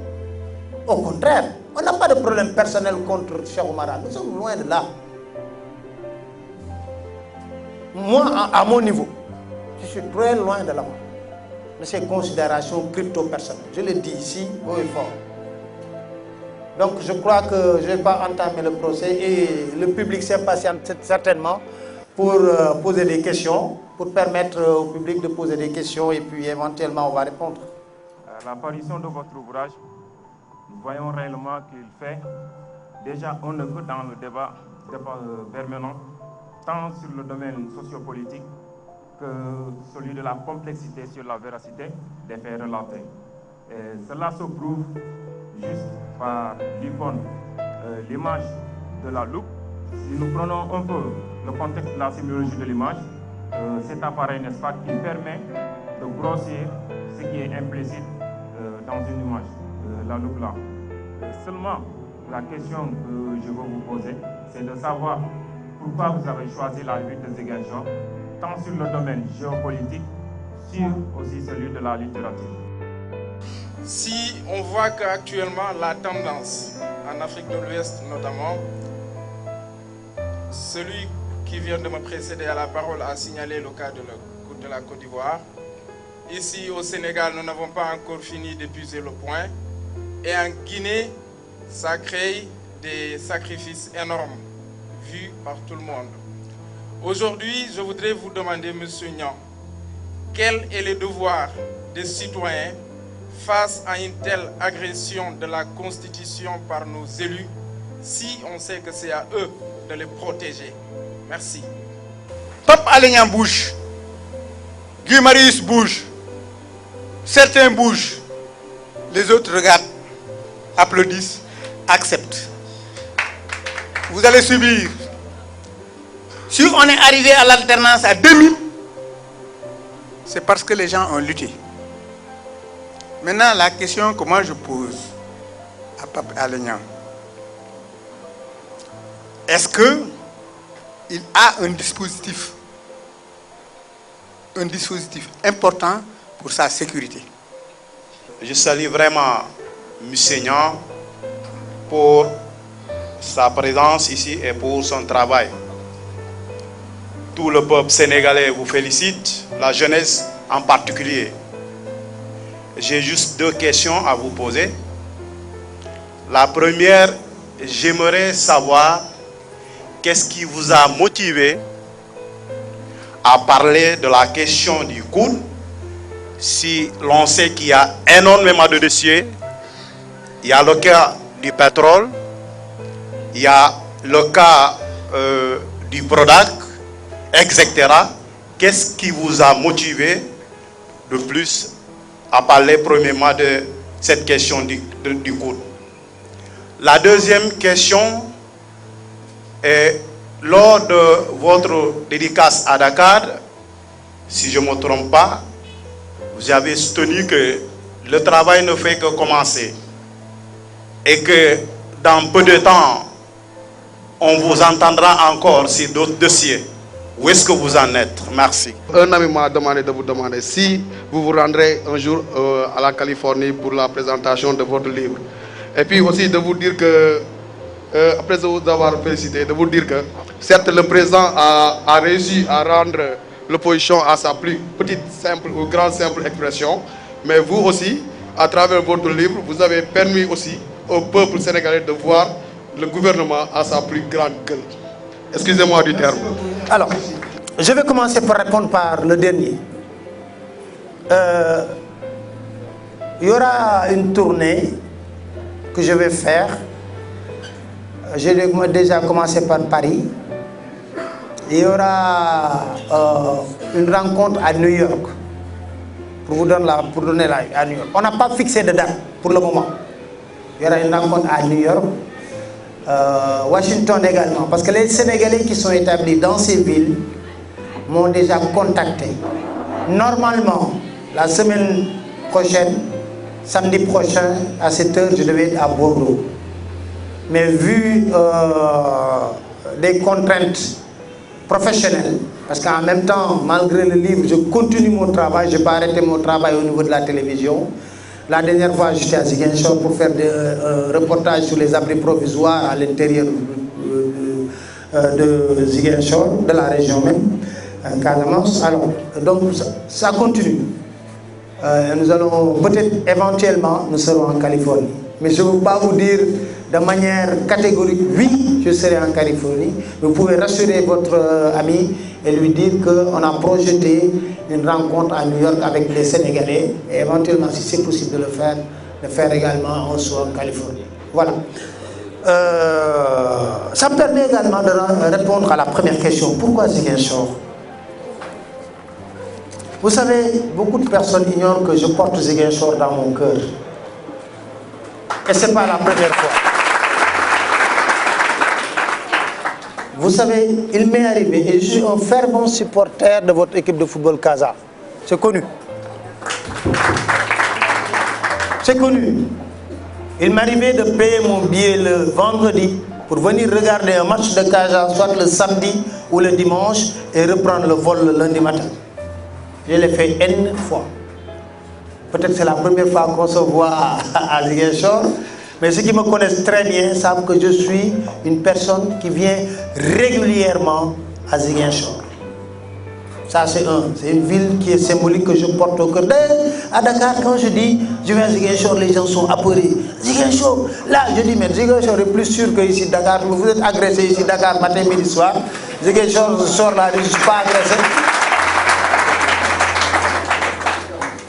Au contraire, on n'a pas de problème personnel contre Cheikh Oumar. Nous sommes loin de là. Moi, à mon niveau, je suis très loin de là. De ces considérations crypto-personnelles. Je le dis ici, haut et fort. Donc je crois que je ne vais pas entamer le procès et le public s'impatiente certainement pour poser des questions, pour permettre au public de poser des questions et puis éventuellement on va répondre. À l'apparition de votre ouvrage, nous voyons réellement qu'il fait déjà un œuvre dans le débat permanent, tant sur le domaine sociopolitique que celui de la complexité sur la véracité des faits relatés. Et cela se prouve juste par l'icône, l'image de la loupe. Si nous prenons un peu le contexte de la sémiologie de l'image, cet appareil, n'est-ce pas, qui permet de grossir ce qui est implicite dans une image, la loupe là. Seulement, la question que je veux vous poser, c'est de savoir pourquoi vous avez choisi la lutte de Ziguinchor, tant sur le domaine géopolitique, sur aussi celui de la littérature. Si on voit qu'actuellement la tendance, en Afrique de l'Ouest notamment, celui qui vient de me précéder à la parole a signalé le cas de la Côte d'Ivoire. Ici au Sénégal, nous n'avons pas encore fini d'épuiser le point. Et en Guinée, ça crée des sacrifices énormes vu par tout le monde. Aujourd'hui, je voudrais vous demander, M. Niang, quel est le devoir des citoyens face à une telle agression de la Constitution par nos élus, si on sait que c'est à eux de les protéger? Merci. Pape Alé Niang bouge, Guy Marius bouge, certains bougent, les autres regardent, applaudissent, acceptent. Vous allez subir. Si on est arrivé à l'alternance à 2000, c'est parce que les gens ont lutté. Maintenant, la question que moi je pose à Pape Alé Niang, est-ce qu'il a un dispositif important pour sa sécurité? Je salue vraiment M. Niang pour sa présence ici et pour son travail. Tout le peuple sénégalais vous félicite, la jeunesse en particulier. J'ai juste 2 questions à vous poser. La première, j'aimerais savoir qu'est-ce qui vous a motivé à parler de la question du coude, si l'on sait qu'il y a énormément de dossiers. Il y a le cas du pétrole, il y a le cas du Prodac, etc. Qu'est-ce qui vous a motivé de plus à parler premièrement de cette question du coude? La deuxième question est, lors de votre dédicace à Dakar, si je ne me trompe pas, vous avez soutenu que le travail ne fait que commencer et que dans peu de temps, on vous entendra encore sur d'autres dossiers. Où est-ce que vous en êtes? Merci. Un ami m'a demandé de vous demander si vous vous rendrez un jour à la Californie pour la présentation de votre livre. Et puis aussi de vous dire que, après vous avoir félicité, de vous dire que certes le président a réussi à rendre l'opposition à sa plus petite, simple ou grande simple expression, mais vous aussi, à travers votre livre, vous avez permis aussi au peuple sénégalais de voir le gouvernement à sa plus grande gueule. Excusez-moi du terme. Alors, je vais commencer par répondre par le dernier. Il y aura une tournée que je vais faire. J'ai déjà commencé par Paris. Il y aura une rencontre à New York. Pour donner à New York. On n'a pas fixé de date pour le moment. Il y aura une rencontre à New York. Washington également, parce que les Sénégalais qui sont établis dans ces villes m'ont déjà contacté. Normalement, la semaine prochaine, samedi prochain, à 7h, je devais être à Bordeaux. Mais vu des contraintes professionnelles, parce qu'en même temps, malgré le livre, je continue mon travail, je n'ai pas arrêté mon travail au niveau de la télévision. La dernière fois, j'étais à Ziguinchor pour faire des reportages sur les abris provisoires à l'intérieur de Ziguinchor, de la région même, Casamance. Alors, donc ça continue. Nous allons peut-être éventuellement, nous serons en Californie. Mais je ne veux pas vous dire de manière catégorique, oui, je serai en Californie. Vous pouvez rassurer votre ami et lui dire qu'on a projeté une rencontre à New York avec les Sénégalais. Et éventuellement, si c'est possible de le faire également en soit en Californie. Voilà. Ça me permet également de répondre à la première question. Pourquoi Ziguinchor? Vous savez, beaucoup de personnes ignorent que je porte Ziguinchor dans mon cœur. Et ce n'est pas la première fois. Vous savez, il m'est arrivé, et je suis un fervent supporter de votre équipe de football Casa. C'est connu. C'est connu. Il m'arrivait de payer mon billet le vendredi pour venir regarder un match de Casa, soit le samedi ou le dimanche, et reprendre le vol le lundi matin. Je l'ai fait N fois. Peut-être c'est la première fois qu'on se voit à Ziguinchor, mais ceux qui me connaissent très bien savent que je suis une personne qui vient régulièrement à Ziguinchor. Ça, c'est une ville qui est symbolique que je porte au cœur. À Dakar, quand je dis je viens à Ziguinchor, les gens sont apeurés. Ziguinchor, là, je dis, mais Ziguinchor est plus sûr que ici, Dakar. Vous êtes agressé ici, Dakar, matin, midi, soir. Ziguinchor, je sors là, je ne suis pas agressé.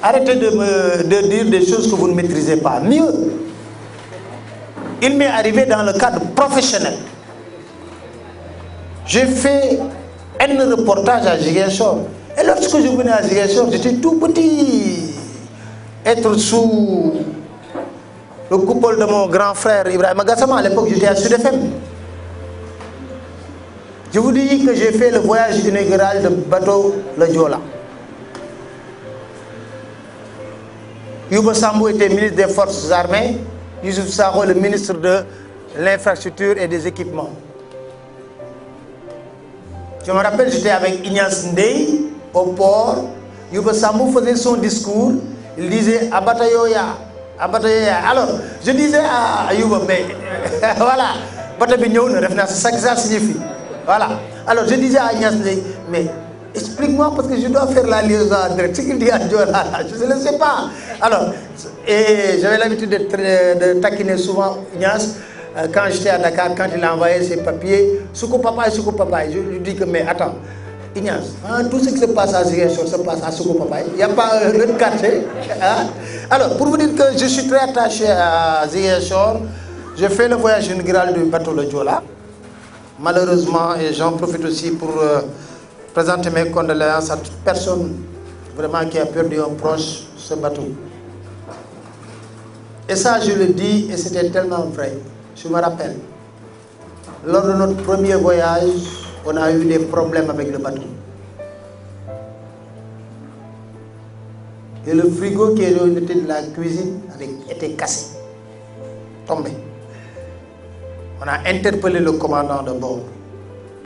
Arrêtez de dire des choses que vous ne maîtrisez pas. Mieux, il m'est arrivé dans le cadre professionnel. J'ai fait un reportage à Ziguinchor. Et lorsque je venais à Ziguinchor, j'étais tout petit. Être sous le coupole de mon grand frère Ibrahim Gassama, à l'époque j'étais à Sud FM. Je vous dis que j'ai fait le voyage inaugural de bateau le Diola. Youba Sambou était ministre des Forces armées, Youssouf Saro le ministre de l'infrastructure et des équipements. Je me rappelle, j'étais avec Ignace Ndeye au port. Youba Sambou faisait son discours. Il disait Abatayoya, Abatayoya. Alors, je disais à Youba, mais voilà, Batabignon, c'est ça que ça signifie. Voilà. Alors, je disais à Ignace Ndeye, mais explique-moi parce que je dois faire la liaison en direct. Ce qu'il dit à Diola, je ne le sais pas. Alors, et j'avais l'habitude de taquiner souvent Ignace. Quand j'étais à Dakar, quand il a envoyé ses papiers, Soukou Papa, je lui dis que, mais attends, Ignace, hein, tout ce qui se passe à Ziguinchor se passe à Soukou Papa. Il n'y a pas le quartier. Hein? Alors, pour vous dire que je suis très attaché à Ziguinchor, j'ai fait le voyage inaugural du bateau Le Diola. Malheureusement, et j'en profite aussi pour présenter mes condoléances à toute personne vraiment qui a perdu un proche sur ce bateau. Et ça, je le dis, et c'était tellement vrai. Je me rappelle, lors de notre premier voyage, on a eu des problèmes avec le bateau. Et le frigo qui est dans l'unité de la cuisine était cassé, tombé. On a interpellé le commandant de bord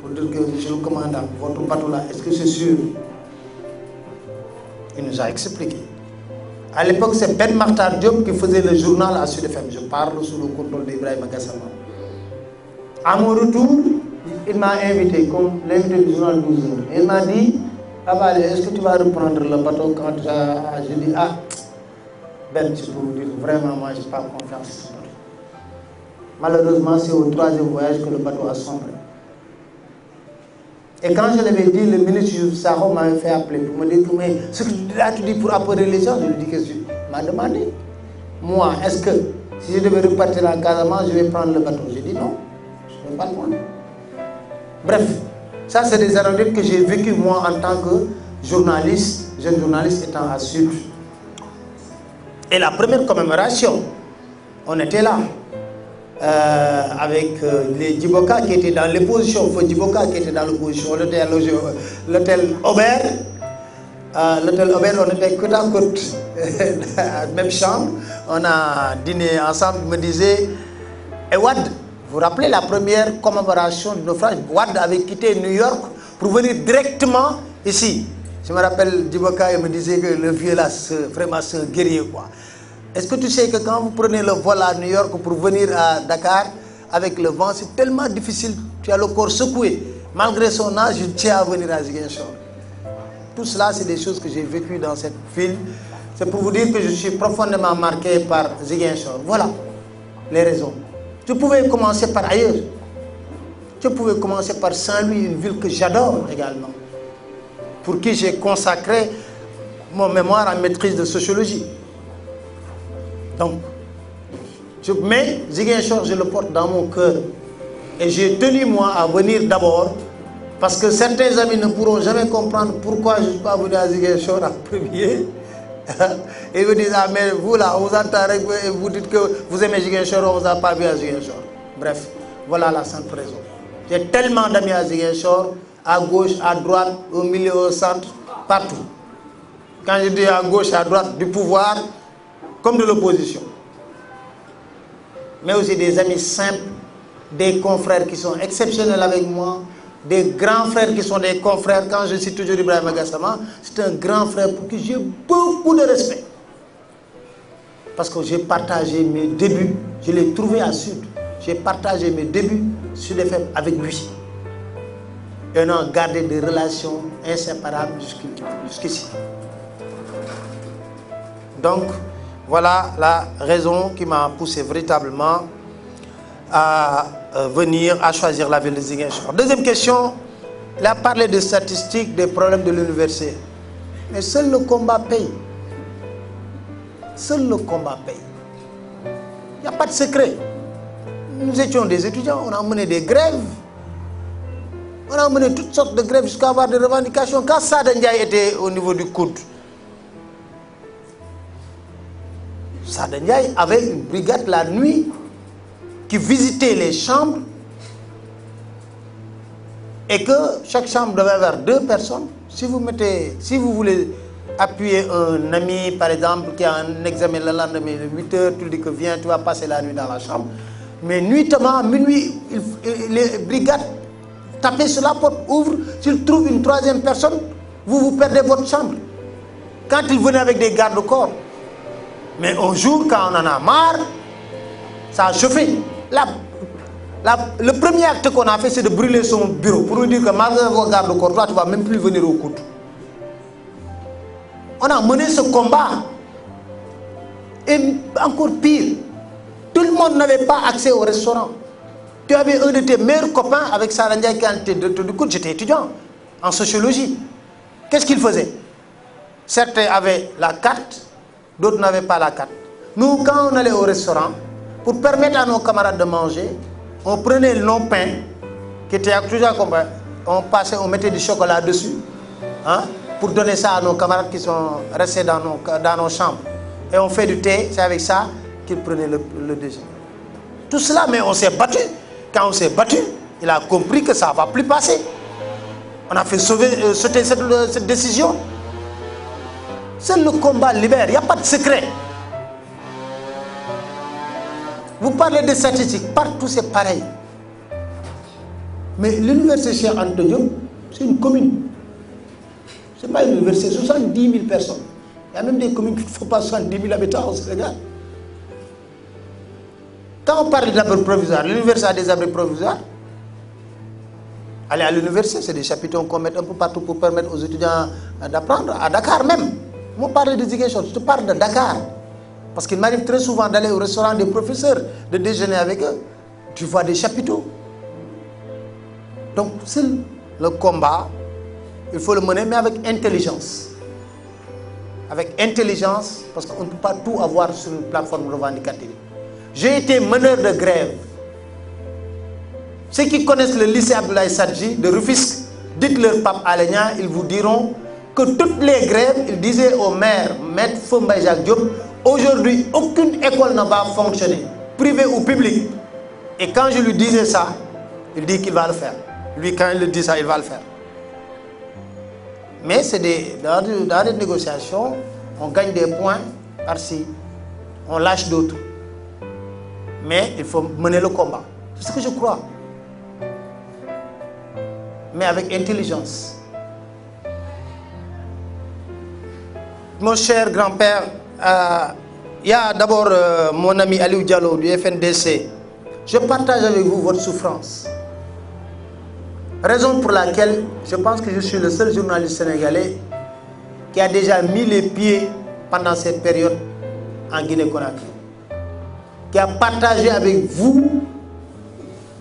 pour dire que, monsieur le commandant, votre bateau là, est-ce que c'est sûr? Il nous a expliqué. À l'époque, c'est Ben Martar Diop qui faisait le journal à Sud FM. Je parle sous le contrôle d'Ibrahim Gassama. À mon retour, il m'a invité, comme l'invité du journal 12 heures. Il m'a dit, est-ce que tu vas reprendre le bateau quand je dis, ah, Ben, c'est pour vous dire, vraiment, moi, je n'ai pas confiance. Malheureusement, c'est au troisième voyage que le bateau a sombré. Et quand je l'avais dit, le ministre Youssouf Saro m'avait fait appeler pour me dire que, mais ce que tu dis pour appeler les gens, je lui dis que tu m'as demandé. Moi, est-ce que si je devais repartir en Casamance, je vais prendre le bateau? J'ai dit non, je ne vais pas le prendre. Bref, ça c'est des anecdotes que j'ai vécues moi en tant que journaliste, jeune journaliste étant à Sud. Et la première commémoration, on était là. Avec les Djiboka qui étaient dans l'opposition, Feu Djiboka qui était dans l'opposition, l'hôtel Aubert. L'hôtel Aubert, on était côte à côte, même chambre. On a dîné ensemble, il me disait, et Wad, vous vous rappelez la première commémoration du naufrage? Wad avait quitté New York pour venir directement ici. Je me rappelle, Djiboka, il me disait que le vieux là, vraiment c'est un guerrier quoi. Est-ce que tu sais que quand vous prenez le vol à New York pour venir à Dakar, avec le vent, c'est tellement difficile, tu as le corps secoué. Malgré son âge, il tient à venir à Ziguinchor. Tout cela, c'est des choses que j'ai vécues dans cette ville. C'est pour vous dire que je suis profondément marqué par Ziguinchor. Voilà les raisons. Je pouvais commencer par ailleurs. Je pouvais commencer par Saint-Louis, une ville que j'adore également, pour qui j'ai consacré mon mémoire en maîtrise de sociologie. Donc, mais Ziguinchor, je le porte dans mon cœur. Et j'ai tenu, moi, à venir d'abord, parce que certains amis ne pourront jamais comprendre pourquoi je ne suis pas venu à Ziguinchor en premier. Et vous disent, ah, mais vous là, on vous entend et vous dites que vous aimez Ziguinchor, on ne vous a pas vu à Ziguinchor. Bref, voilà la simple raison. J'ai tellement d'amis à Ziguinchor, à gauche, à droite, au milieu, au centre, partout. Quand je dis à gauche, à droite, du pouvoir, comme de l'opposition. Mais aussi des amis simples, des confrères qui sont exceptionnels avec moi, des grands frères qui sont des confrères. Quand je cite toujours Ibrahim Gassama, c'est un grand frère pour qui j'ai beaucoup de respect. Parce que j'ai partagé mes débuts, je l'ai trouvé à Sud. J'ai partagé mes débuts sur les faits avec lui. et on a gardé des relations inséparables jusqu'ici. Donc, voilà la raison qui m'a poussé véritablement à venir, à choisir la ville de Ziguinchor. Deuxième question, il a parlé de statistiques, des problèmes de l'université. Mais seul le combat paye. Seul le combat paye. Il n'y a pas de secret. Nous étions des étudiants, on a mené des grèves. On a mené toutes sortes de grèves jusqu'à avoir des revendications. Quand Sada Ndiaye était au niveau du coude, Sada Ndiaye avait une brigade la nuit qui visitait les chambres et que chaque chambre devait avoir 2 personnes. Si vous voulez appuyer un ami, par exemple, qui a un examen le lendemain de 8 h, tu lui dis que viens, tu vas passer la nuit dans la chambre. Mais nuitamment, à minuit, les brigades tapaient sur la porte, ouvrent. S'ils trouvent une 3e personne, vous perdez votre chambre. Quand ils venaient avec des gardes-corps. Mais un jour, quand on en a marre, ça a chauffé. Le premier acte qu'on a fait, c'est de brûler son bureau pour lui dire que malgré vos gardes-corps, toi, tu ne vas même plus venir au coude. On a mené ce combat. Et encore pire, tout le monde n'avait pas accès au restaurant. Tu avais un de tes meilleurs copains avec Sada Ndiaye qui était du coude. J'étais étudiant en sociologie. Qu'est-ce qu'il faisait? Certains avaient la carte, d'autres n'avaient pas la carte. Nous, quand on allait au restaurant, pour permettre à nos camarades de manger, on prenait nos pains, qui étaient toujours comme on mettait du chocolat dessus, hein, pour donner ça à nos camarades qui sont restés dans nos chambres. Et on fait du thé, c'est avec ça qu'ils prenaient le déjeuner. Tout cela, mais on s'est battu. Quand on s'est battu, il a compris que ça ne va plus passer. On a fait sauter cette décision. Seul le combat libère, il n'y a pas de secret. Vous parlez des statistiques, partout c'est pareil. Mais l'université Cheikh Anta Diop, c'est une commune. Ce n'est pas une université, 70 000 personnes. Il y a même des communes qui ne font pas 70 000 habitants au Sénégal. Quand on parle d'abri provisoire, l'université a des abris provisoires. Aller à l'université, c'est des chapiteaux qu'on met un peu partout pour permettre aux étudiants d'apprendre. À Dakar même. Moi, parler de Ziguinchor, je te parle de Dakar. Parce qu'il m'arrive très souvent d'aller au restaurant des professeurs, de déjeuner avec eux. Tu vois des chapiteaux. Donc, c'est le combat. Il faut le mener, mais avec intelligence. Avec intelligence, parce qu'on ne peut pas tout avoir sur une plateforme revendicative. J'ai été meneur de grève. Ceux qui connaissent le lycée Abdoulaye Sadji de Rufisque, dites-leur Pape Alé Niang, ils vous diront que toutes les grèves, ils disaient au maire, Maître Fombaye Jacques Diop, aujourd'hui, aucune école ne va fonctionner, privée ou publique. Et quand je lui disais ça, il dit qu'il va le faire. Lui, quand il le dit ça, il va le faire. Mais c'est dans les négociations, on gagne des points par-ci, on lâche d'autres. Mais il faut mener le combat. C'est ce que je crois. Mais avec intelligence. Mon cher grand-père, il y a d'abord mon ami Aliou Diallo du FNDC. Je partage avec vous votre souffrance. Raison pour laquelle je pense que je suis le seul journaliste sénégalais qui a déjà mis les pieds pendant cette période en Guinée-Conakry. Qui a partagé avec vous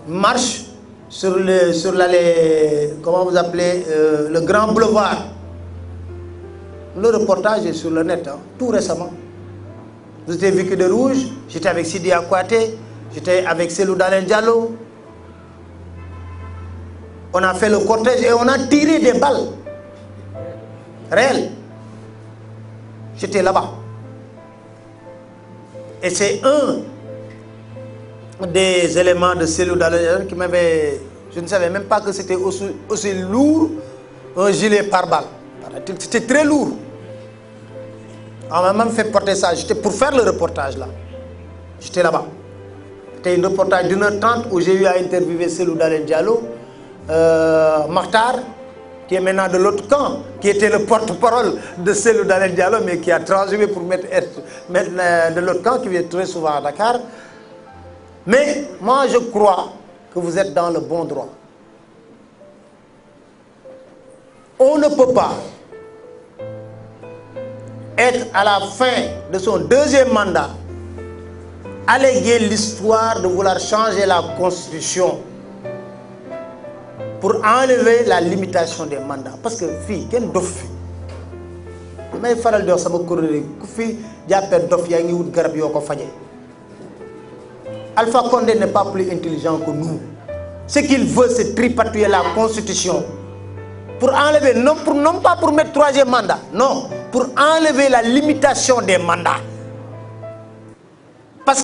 une marche sur comment vous appelez, le Grand Boulevard. Le reportage est sur le net, hein, tout récemment. Vous étiez vécu de rouge, j'étais avec Sidi Akouaté, j'étais avec Selou Dalen Diallo. On a fait le cortège et on a tiré des balles réelles. J'étais là-bas. Et c'est un des éléments de Selou Dalen Diallo qui m'avait... Je ne savais même pas que c'était aussi lourd un gilet pare-balles. C'était très lourd. On m'a même fait porter ça. J'étais pour faire le reportage là. J'étais là-bas. C'était un reportage d'1h30 où j'ai eu à interviewer Selou Dalen Diallo, Makhtar, qui est maintenant de l'autre camp, qui était le porte-parole de Selou Dalen Diallo, mais qui a transhumé pour mettre de l'autre camp, qui vient très souvent à Dakar. Mais moi, je crois que vous êtes dans le bon droit. On ne peut pas être à la fin de son deuxième mandat, alléguer l'histoire de vouloir changer la constitution pour enlever la limitation des mandats. Parce que fille, quel dof fi may faral di wax sama kuréel ku fi jàppee dof yaa ngi wut garab yoo ko faje. Alpha Condé n'est pas plus intelligent que nous. Ce qu'il veut, c'est tripatouiller la constitution pour enlever, non pas pour mettre troisième mandat, non, pour enlever la limitation des mandats.